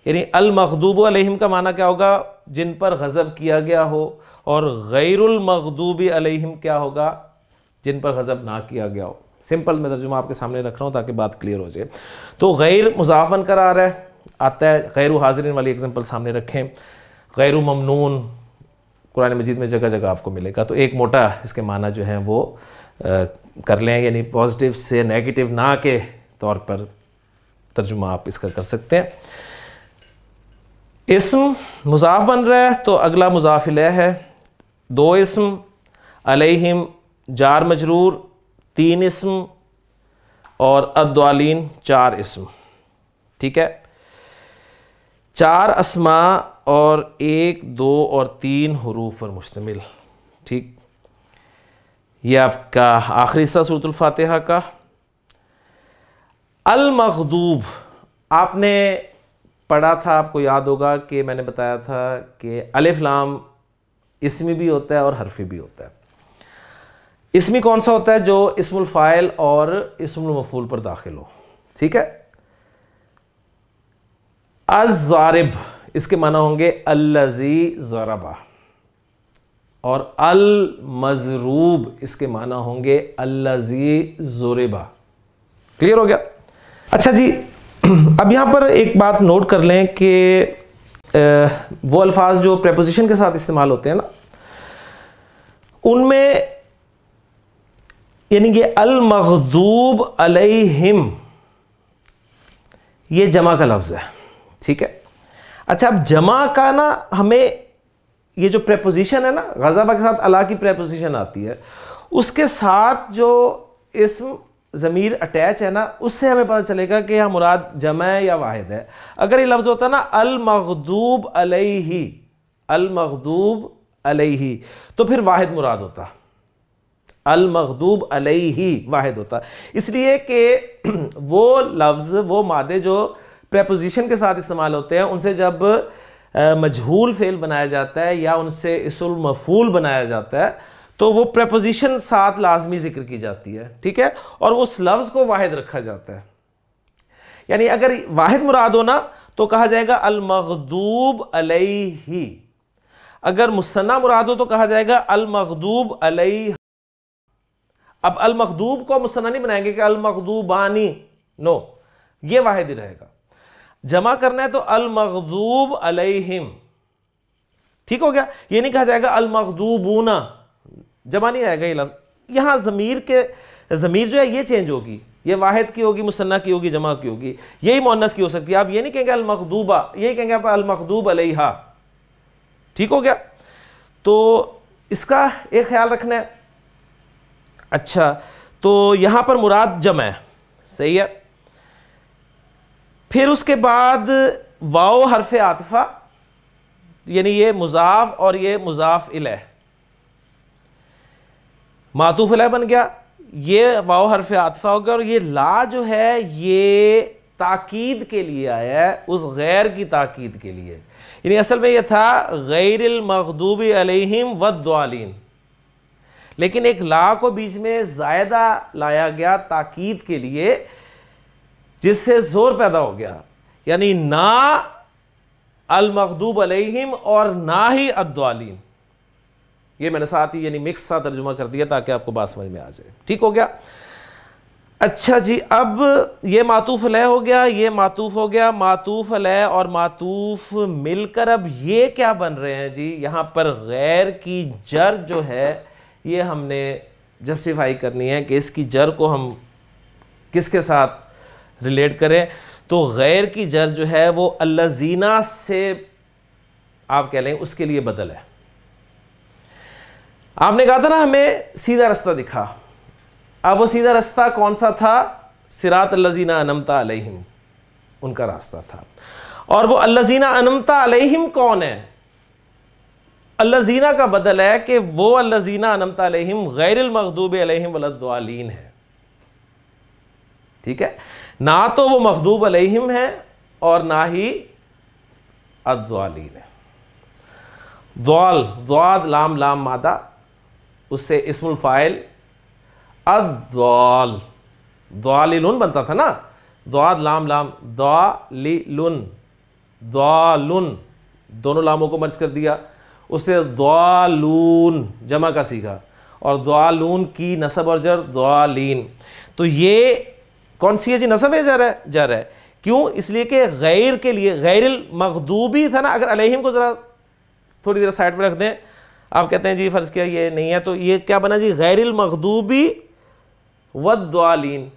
S1: यानी अल मग़दूबु अलैहिम का माना क्या होगा? जिन पर गज़ब किया गया हो, और गैरुल मग़दूबि अलैहिम क्या होगा? जिन पर गज़ब ना किया गया हो। सिंपल मैं तर्जुमा आपके सामने रख रहा हूँ ताकि बात क्लियर हो जाए। तो गैर मुज़ाफ़न कर आ रहा है, आता है, गैरु हाज़िरिन वाली एग्जांपल सामने रखें। गैरु ममनून कुरान मजीद में जगह जगह आपको मिलेगा, तो एक मोटा इसके माना जो है वो कर लें, यानी पॉजिटिव से नेगेटिव ना के तौर पर तर्जुमा आप इसका कर सकते हैं। इस्म मुज़ाफ़ बन रहा है तो अगला मुज़ाफ़ इलैह है। दो इस्म, अलैहिम जार मजरूर, तीन इस्म, और अद्वालीन चार इस्म। ठीक है, चार अस्मा और एक, दो और तीन हुरूफ पर मुश्तमिल। ठीक, ये आपका आखिरी हिस्सा सूरतुल फातिहा का। अल मग़दूब आपने पढ़ा था, आपको याद होगा कि मैंने बताया था कि अलिफ लाम इसमी भी होता है और हरफी भी होता है। इसमी कौन सा होता है? जो इस्मुल फ़ाइल और इस्मुल मफ़ूल पर दाखिल हो। ठीक है, अज़-ज़ारिब इसके माना होंगे अल्लज़ी ज़रबा, और अल मज़रूब इसके माना होंगे अल्लज़ी ज़ुरिबा। क्लियर हो गया? अच्छा जी, अब यहाँ पर एक बात नोट कर लें कि वो अल्फाज जो प्रेपोजिशन के साथ इस्तेमाल होते हैं ना, उनमें यानी कि अल मग़दूब अलैहिम ये जमा का लफ्ज़ है। ठीक है, अच्छा, अब जमा का ना हमें ये जो प्रेपोजिशन है ना, गज़बा के साथ अला की प्रेपोजिशन आती है, उसके साथ जो इस्म ज़मीर अटैच है ना, उससे हमें पता चलेगा कि यहाँ मुराद जमा है या वाहिद है। अगर ये लफ्ज़ होता ना अल मग़दूब अलैहि, अल मग़दूब अलैहि, तो फिर वाहिद मुराद होता, अल मग़दूब अलैहि वाहिद होता, इसलिए कि वो लफ्ज़, वो मादे जो प्रेपोजिशन के साथ इस्तेमाल होते हैं, उनसे जब मजहूल फ़ेल बनाया जाता है या उनसे इसुल मफ़ूल बनाया जाता है तो वो प्रेपोजिशन साथ लाजमी जिक्र की जाती है, ठीक है, और उस लफ्ज़ को वाहिद रखा जाता है। यानी अगर वाहिद मुराद हो ना तो कहा जाएगा अल मग़दूब अलैहि, अगर मुसन्ना मुराद हो तो कहा जाएगा अल मग़दूब अलैहि। अब अल मग़दूब को मुसन्ना नहीं बनाएंगे कि अल मग़दूबानी, नो, ये वाहिद ही रहेगा। जमा करना है तो अल मग़दूब अलैहिम, ठीक हो गया। ये नहीं कहा जाएगा अल मग़दूबूना, जमा नहीं आएगा ये लफ्ज़। यहां ज़मीर जो है ये चेंज होगी, ये वाहिद की होगी, मुसन्ना की होगी, जमा की होगी, यही मुअन्नस की हो सकती है। आप ये नहीं कहेंगे अल मग़दूबा, यही कहेंगे आप अल मग़दूब अलैहा, ठीक हो गया। तो इसका एक ख्याल रखना है। अच्छा, तो यहां पर मुराद जमा है, सही है। फिर उसके बाद वाओ हरफ आतिफा, यानी ये मुजाफ और ये मुजाफ इलैह, मातूफ इलैह बन गया, ये वाओ हरफ आतिफा हो गया। और ये ला जो है ये ताकीद के लिए आया है, उस गैर की ताकीद के लिए। यानी असल में ये था गैरिल मग़दूबी अलैहिम वद्दालीन, लेकिन एक ला को बीच में ज़ायदा लाया गया ताकीद के लिए, जिससे जोर पैदा हो गया। यानी ना अल मग़दूब अलैहिम और ना ही अद्दालीन, ये मैंने साथ ही यानी मिक्स सा तर्जुमा कर दिया ताकि आपको बात समझ में आ जाए, ठीक हो गया। अच्छा जी, अब ये मातूफ अलैह हो गया, ये मातूफ हो गया, मातूफ अलैह और मातूफ मिलकर अब ये क्या बन रहे हैं जी, यहाँ पर गैर की जर जो है ये हमने जस्टिफाई करनी है कि इसकी जर को हम किसके साथ रिलेट करें। तो गैर की जर जो है वो अल्लज़ीना से आप कह लें उसके लिए बदल है। आपने कहा था ना हमें सीधा रास्ता दिखा, अब वो सीधा रास्ता कौन सा था? सिरात अल्लज़ीना अनमता अलैहिम, उनका रास्ता था। और वो अल्लज़ीना अनमता अलैहिम कौन है? अल्लज़ीना का बदल है कि वो अल्लज़ीना अनमता अलैहिम गैरिल मग़दूबि अलैहिम वलद्दालीन है, ठीक है। ना तो वो मग़दूब अलैहिम है और ना ही अद्दालीन है। द्वाल, द्वाद लाम लाम मादा, उससे इस्मुल फ़ाइल अद्दाल, द्वालिलुन बनता था ना, द्वाद लाम लाम, द्वालिलुन, द्वालुन, दोनों लामों को मर्ज कर दिया, उससे द्वालून जमा का सीखा, और द्वालून की नसब और जर द्वालीन। तो ये कौन सी है जी? नसब है, जर है? जर है। क्यों? इसलिए कि गैर के लिए, गैरिल मग़दूबी था ना, अगर अलैहिम को ज़रा थोड़ी देर साइड पर रख दें, आप कहते हैं जी फ़र्ज़ किया ये नहीं है, तो ये क्या बना जी? गैरिल मग़दूबी वद्दालीन,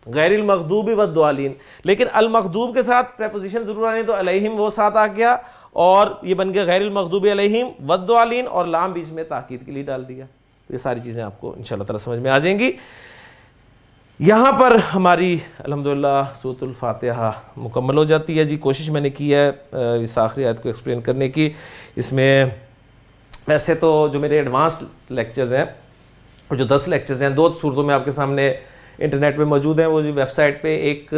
S1: गैरिल मग़दूबी वद्दालीन। लेकिन अल मग़दूब के साथ प्रेपोजिशन ज़रूर आनी, तो अलैहिम वो साथ आ गया और ये बन गया गैरिल मग़दूबी अलैहिम वद्दालीन, और लाम बीच में ताकीद के लिए डाल दिया। तो ये सारी चीज़ें आपको इंशाअल्लाह ताला समझ में आ जाएंगी। यहाँ पर हमारी अल्हम्दुलिल्लाह सूरतुल फातिहा मुकम्मल हो जाती है जी। कोशिश मैंने की है इस आखिरी आयत को एक्सप्लेन करने की। इसमें वैसे तो जो मेरे एडवांस लेक्चर्स हैं, और जो 10 लेक्चर्स हैं 2 सूरतों में आपके सामने इंटरनेट पे मौजूद हैं, वो जो वेबसाइट पे एक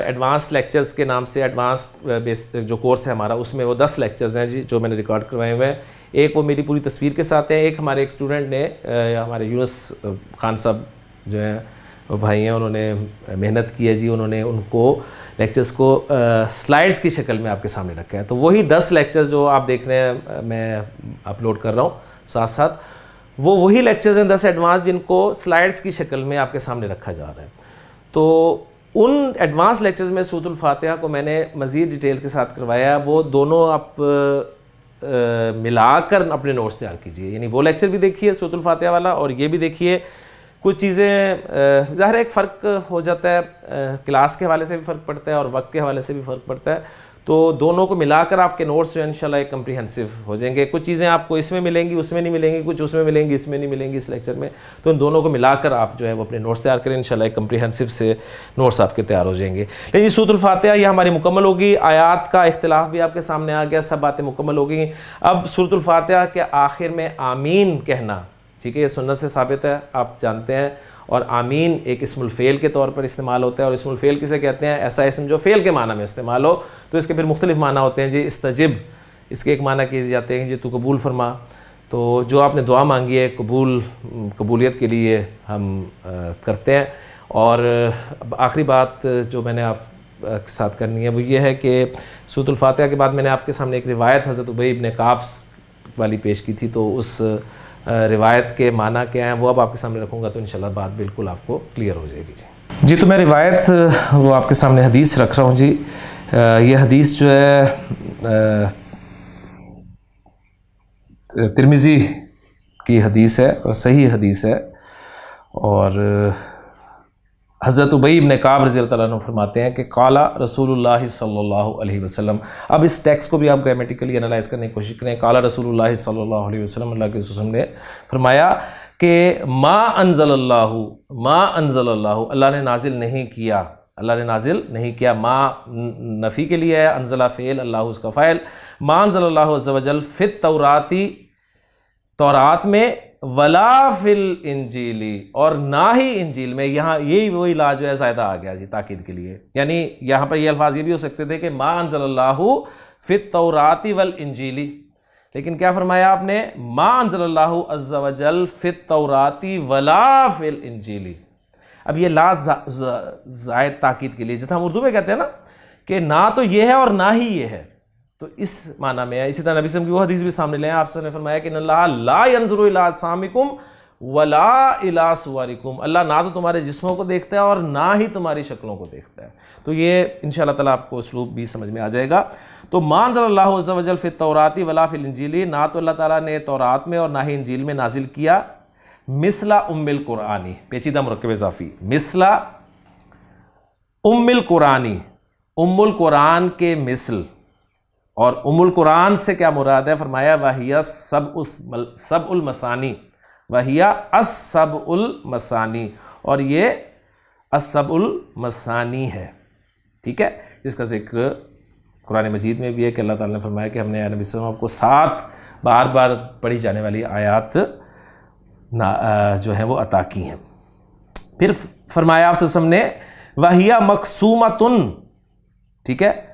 S1: एडवांस लेक्चर्स के नाम से एडवांस बेस जो कोर्स है हमारा, उसमें वो 10 लेक्चर्स हैं जी जो मैंने रिकॉर्ड करवाए हुए हैं। एक वो मेरी पूरी तस्वीर के साथ है, एक हमारे एक स्टूडेंट ने हमारे यूनुस खान साहब जो हैं वो भाई हैं, उन्होंने मेहनत की है जी, उन्होंने उनको लेक्चर्स को स्लाइड्स की शक्ल में आपके सामने रखा है। तो वही 10 लेक्चर्स जो आप देख रहे हैं मैं अपलोड कर रहा हूँ साथ साथ, वो वही लेक्चर्स हैं 10 एडवांस जिनको स्लाइड्स की शक्ल में आपके सामने रखा जा रहा है। तो उन एडवांस लेक्चर्स में सूरतुल फातिहा को मैंने मज़ीद डिटेल के साथ करवाया। वो दोनों आप मिलाकर अपने नोट्स तैयार कीजिए, यानी वो लेक्चर भी देखिए सूरतुल फातिहा वाला, और ये भी देखिए। कुछ चीज़ें ज़ाहिर एक फ़र्क हो जाता है, क्लास के हवाले से भी फ़र्क पड़ता है और वक्त के हवाले से भी फ़र्क पड़ता है। तो दोनों को मिलाकर आपके नोट्स जो है इंशाल्लाह एक कम्प्रीहेंसिव हो जाएंगे। कुछ चीज़ें आपको इसमें मिलेंगी, उसमें नहीं मिलेंगी, कुछ उसमें मिलेंगी, इसमें नहीं मिलेंगी इस लेक्चर में। तो इन दोनों को मिलाकर आप जो है वो अपने नोट्स तैयार करें, इंशाल्लाह एक कम्प्रीहेंसिव से नोट्स आपके तैयार हो जाएंगे। लेकिन सूरतुल फातिहा यह हमारी मुकम्मल होगी। आयात का इख्तिलाफ भी आपके सामने आ गया, सब बातें मुकम्मल हो गई। अब सूरतुल फातिहा के आखिर में आमीन कहना, ठीक है, ये सुन्नत से साबित है, आप जानते हैं।
S2: और आमीन एक इस्मुल फ़ेल के तौर पर इस्तेमाल होता है। और इस्मुल फ़ेल किसे कहते हैं? ऐसा इस्म जो फ़ेल के माना में इस्तेमाल हो। तो इसके फिर मुख्तलिफ माना होते हैं जी। इस्तजिब, इसके एक माना किए जाते हैं जी तू कबूल फरमा, तो जो आपने दुआ मांगी है कबूलियत के लिए हम करते हैं। और आखिरी बात जो मैंने आप के साथ करनी है वो ये है कि सूरतुल फातिहा के बाद मैंने आपके सामने एक रिवायत हज़रत उबई इब्न काब वाली पेश की थी, तो उस रिवायत के माना क्या हैं वो अब आपके सामने रखूँगा, तो इंशाल्लाह बात बिल्कुल आपको क्लियर हो जाएगी जी। तो मैं रिवायत वो आपके सामने हदीस रख रहा हूँ जी। ये हदीस जो है तिरमिज़ी की हदीस है और सही हदीस है। और हज़रत उबई इब्न काब रज़ियल्लाहु तआला अन्हु फरमाते हैं कि काला रसूलुल्लाह सल्लल्लाहु अलैहि वसल्लम। अब इस टेक्स्ट को भी आप ग्रामेटिकली एनालाइज करने की कोशिश करें। काला रसूलुल्लाह सल्लल्लाहु अलैहि वसल्लम, अल्लाह के रसूल ने फरमाया कि मा अंज़लल्लाहु, अल्लाह ने नाजिल नहीं किया, अल्लाह ने नाजिल नहीं किया। मा नफ़ी के लिए है, अंज़ला फ़ेल, अल्लाह उसका फ़ाइल। मा अंज़लल्लाहु अज़्ज़ा वजल फ़ित तौराती, तौरात में, वला फिल इंजीली, और ना ही इंजील में। यहाँ यही वही ला जो है ज़ायदा आ गया जी ताकीद के लिए। यानी यहाँ पर ये अल्फाज ये भी हो सकते थे कि मा अंज़लल्लाहु फ़ित तौराती वल इंजीली, लेकिन क्या फरमाया आपने? मा अंज़लल्लाहु अज़्ज़ा वजल फ़ित तौराती वला फिल इंजीली। अब ये ला ज़ायद ताकीद के लिए, जैसे हम उर्दू में कहते हैं ना कि ना तो ये है और ना ही ये है, तो इस माना में है। इसी तरह नबी सल्लल्लाहु अलैहि वसल्लम की वो हदीस भी सामने ले, आपसे ने फरमाया कि अल्लाह ला यंज़ुरु इला अजसामिकुम वला इला सुवारिकुम, अल्लाह ना तो तुम्हारे जिस्मों को देखता है और ना ही तुम्हारी शक्लों को देखता है। तो ये इंशाअल्लाह ताला आपको उसलूब भी समझ में आ जाएगा। तो मा अंज़लल्लाहु अज़्ज़ा वजल फ़ित तौराती वला फ़िल इंजीली, ना तो अल्लाह ताला ने तौरात में और ना ही इंजील में नाजिल किया। मिसला उम्मिल कुरानी, पेचीदा मुरक्कब इज़ाफ़ी, मिसला उम्मिल कुरानी, उम्मुल कुरान के मिसल। और उम्मुल कुरान से क्या मुराद है? फरमाया वहिया सबउल मसानी, वहिया अस्सबउल मसानी, और ये अस्सबउल मसानी है। ठीक है, इसका जिक्र कुरान मजीद में भी है कि अल्लाह ताला ने फरमाया कि हमने नबी सल्लल्लाहु अलैहि वसल्लम को 7 बार बार पढ़ी जाने वाली आयात जो है वो अता की हैं। फिर फरमाया आपसे हमने वहिया मकसूमतुन, ठीक है,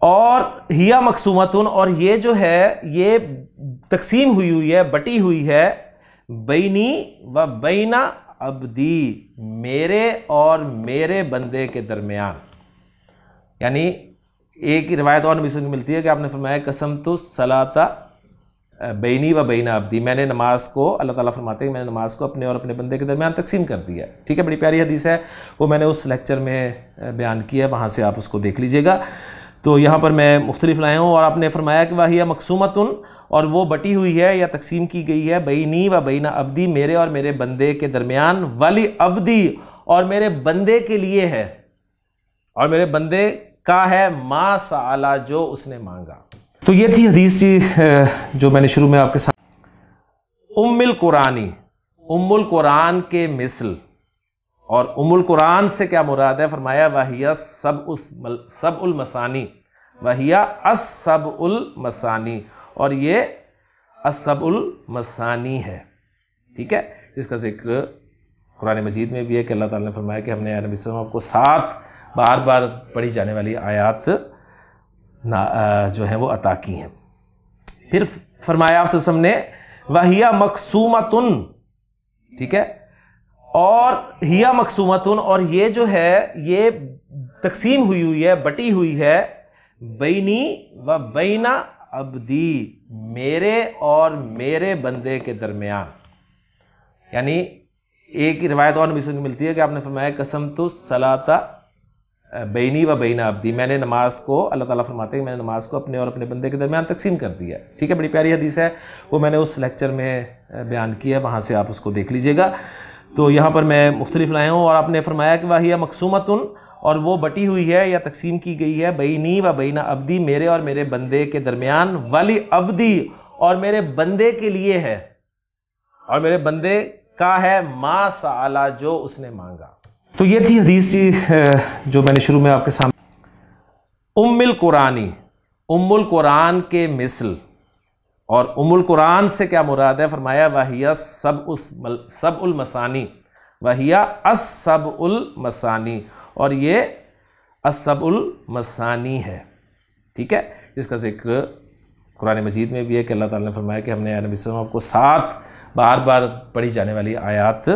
S2: और हिया मकसूमतुन, और ये जो है ये तकसीम हुई है, बटी हुई है, बैनी व बैना अब्दी, मेरे और मेरे बंदे के दरमियान। यानी एक रिवायत और नबी से मिलती है कि आपने फरमाया कसम तो सलाता बैनी व बैना अब्दी, मैंने नमाज को, अल्लाह ताला फरमाते हैं मैंने नमाज को अपने और अपने बंदे के दरमियान तकसीम कर दिया। ठीक है, बड़ी प्यारी हदीस है, वो मैंने उस लेक्चर में बयान किया, वहाँ से आप उसको देख लीजिएगा। तो यहाँ पर मैं मुख्तलिफ लाया हूँ। और आपने फरमाया कि वह मकसूमतुन, और वो बटी हुई है या तकसीम की गई है, बैनी व बैना अब्दी, मेरे और मेरे बंदे के दरमियान, वली अब्दी, और मेरे बंदे के लिए है, और मेरे बंदे का है, मा साला, जो उसने मांगा। तो ये थी हदीस जो मैंने शुरू में आपके साथ। उम्मुल कुरानी, उम्मुल कुरान के मिसल, और उम्मुल कुरान से क्या मुराद है? फरमाया वहिया सबउल मसानी, वहिया अस्सबउल मसानी, और ये अस्सबउल मसानी है। ठीक है, इसका जिक्र कुरान मजीद में भी है कि अल्लाह ताला ने फरमाया कि हमने नबी सल्लल्लाहु अलैहि वसल्लम को 7 बार बार पढ़ी जाने वाली आयात जो है वो अता की हैं। फिर फरमाया आपसे हमने वहिया मकसूमतुन, ठीक है, और हिया मकसूमतुन, और ये जो है ये तकसीम हुई है, बटी हुई है, बैनी व बैना अब्दी, मेरे और मेरे बंदे के दरमियान। यानी एक रिवायत और नबी से मिलती है कि आपने फरमाया कसम तो सलाता बैनी व बैना अब्दी, मैंने नमाज को, अल्लाह ताला फरमाते हैं मैंने नमाज को अपने और अपने बंदे के दरमियान तकसीम कर दिया। ठीक है, बड़ी प्यारी हदीस है, वो मैंने उस लेक्चर में बयान किया, वहाँ से आप उसको देख लीजिएगा। तो यहाँ पर मैं मुख्तलिफ लाया हूँ। और आपने फरमाया कि वहिया मकसूमतुन, और वो बटी हुई है या तकसीम की गई है, बैनी व बैना अब्दी, मेरे और मेरे बंदे के दरमियान, वली अब्दी, और मेरे बंदे के लिए है, और मेरे बंदे का है, मा साला, जो उसने मांगा। तो ये थी हदीस जो मैंने शुरू में आपके सामने। उम्मुल कुरानी, उम्मुल कुरान के मिसल, और उम्मुल कुरान से क्या मुराद है? फरमाया वहिया सबउल मसानी, वहिया अस्सबउल मसानी, और ये अस्सबउल मसानी है। ठीक है, इसका जिक्र कुरान मजीद में भी है कि अल्लाह ताला ने फरमाया कि हमने नबी सल्लल्लाहु अलैहि वसल्लम को 7 बार बार पढ़ी जाने वाली आयात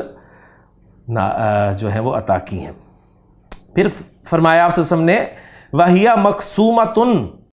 S2: जो है वो अता की हैं। फिर फरमाया आप ने वहिया मकसूमतुन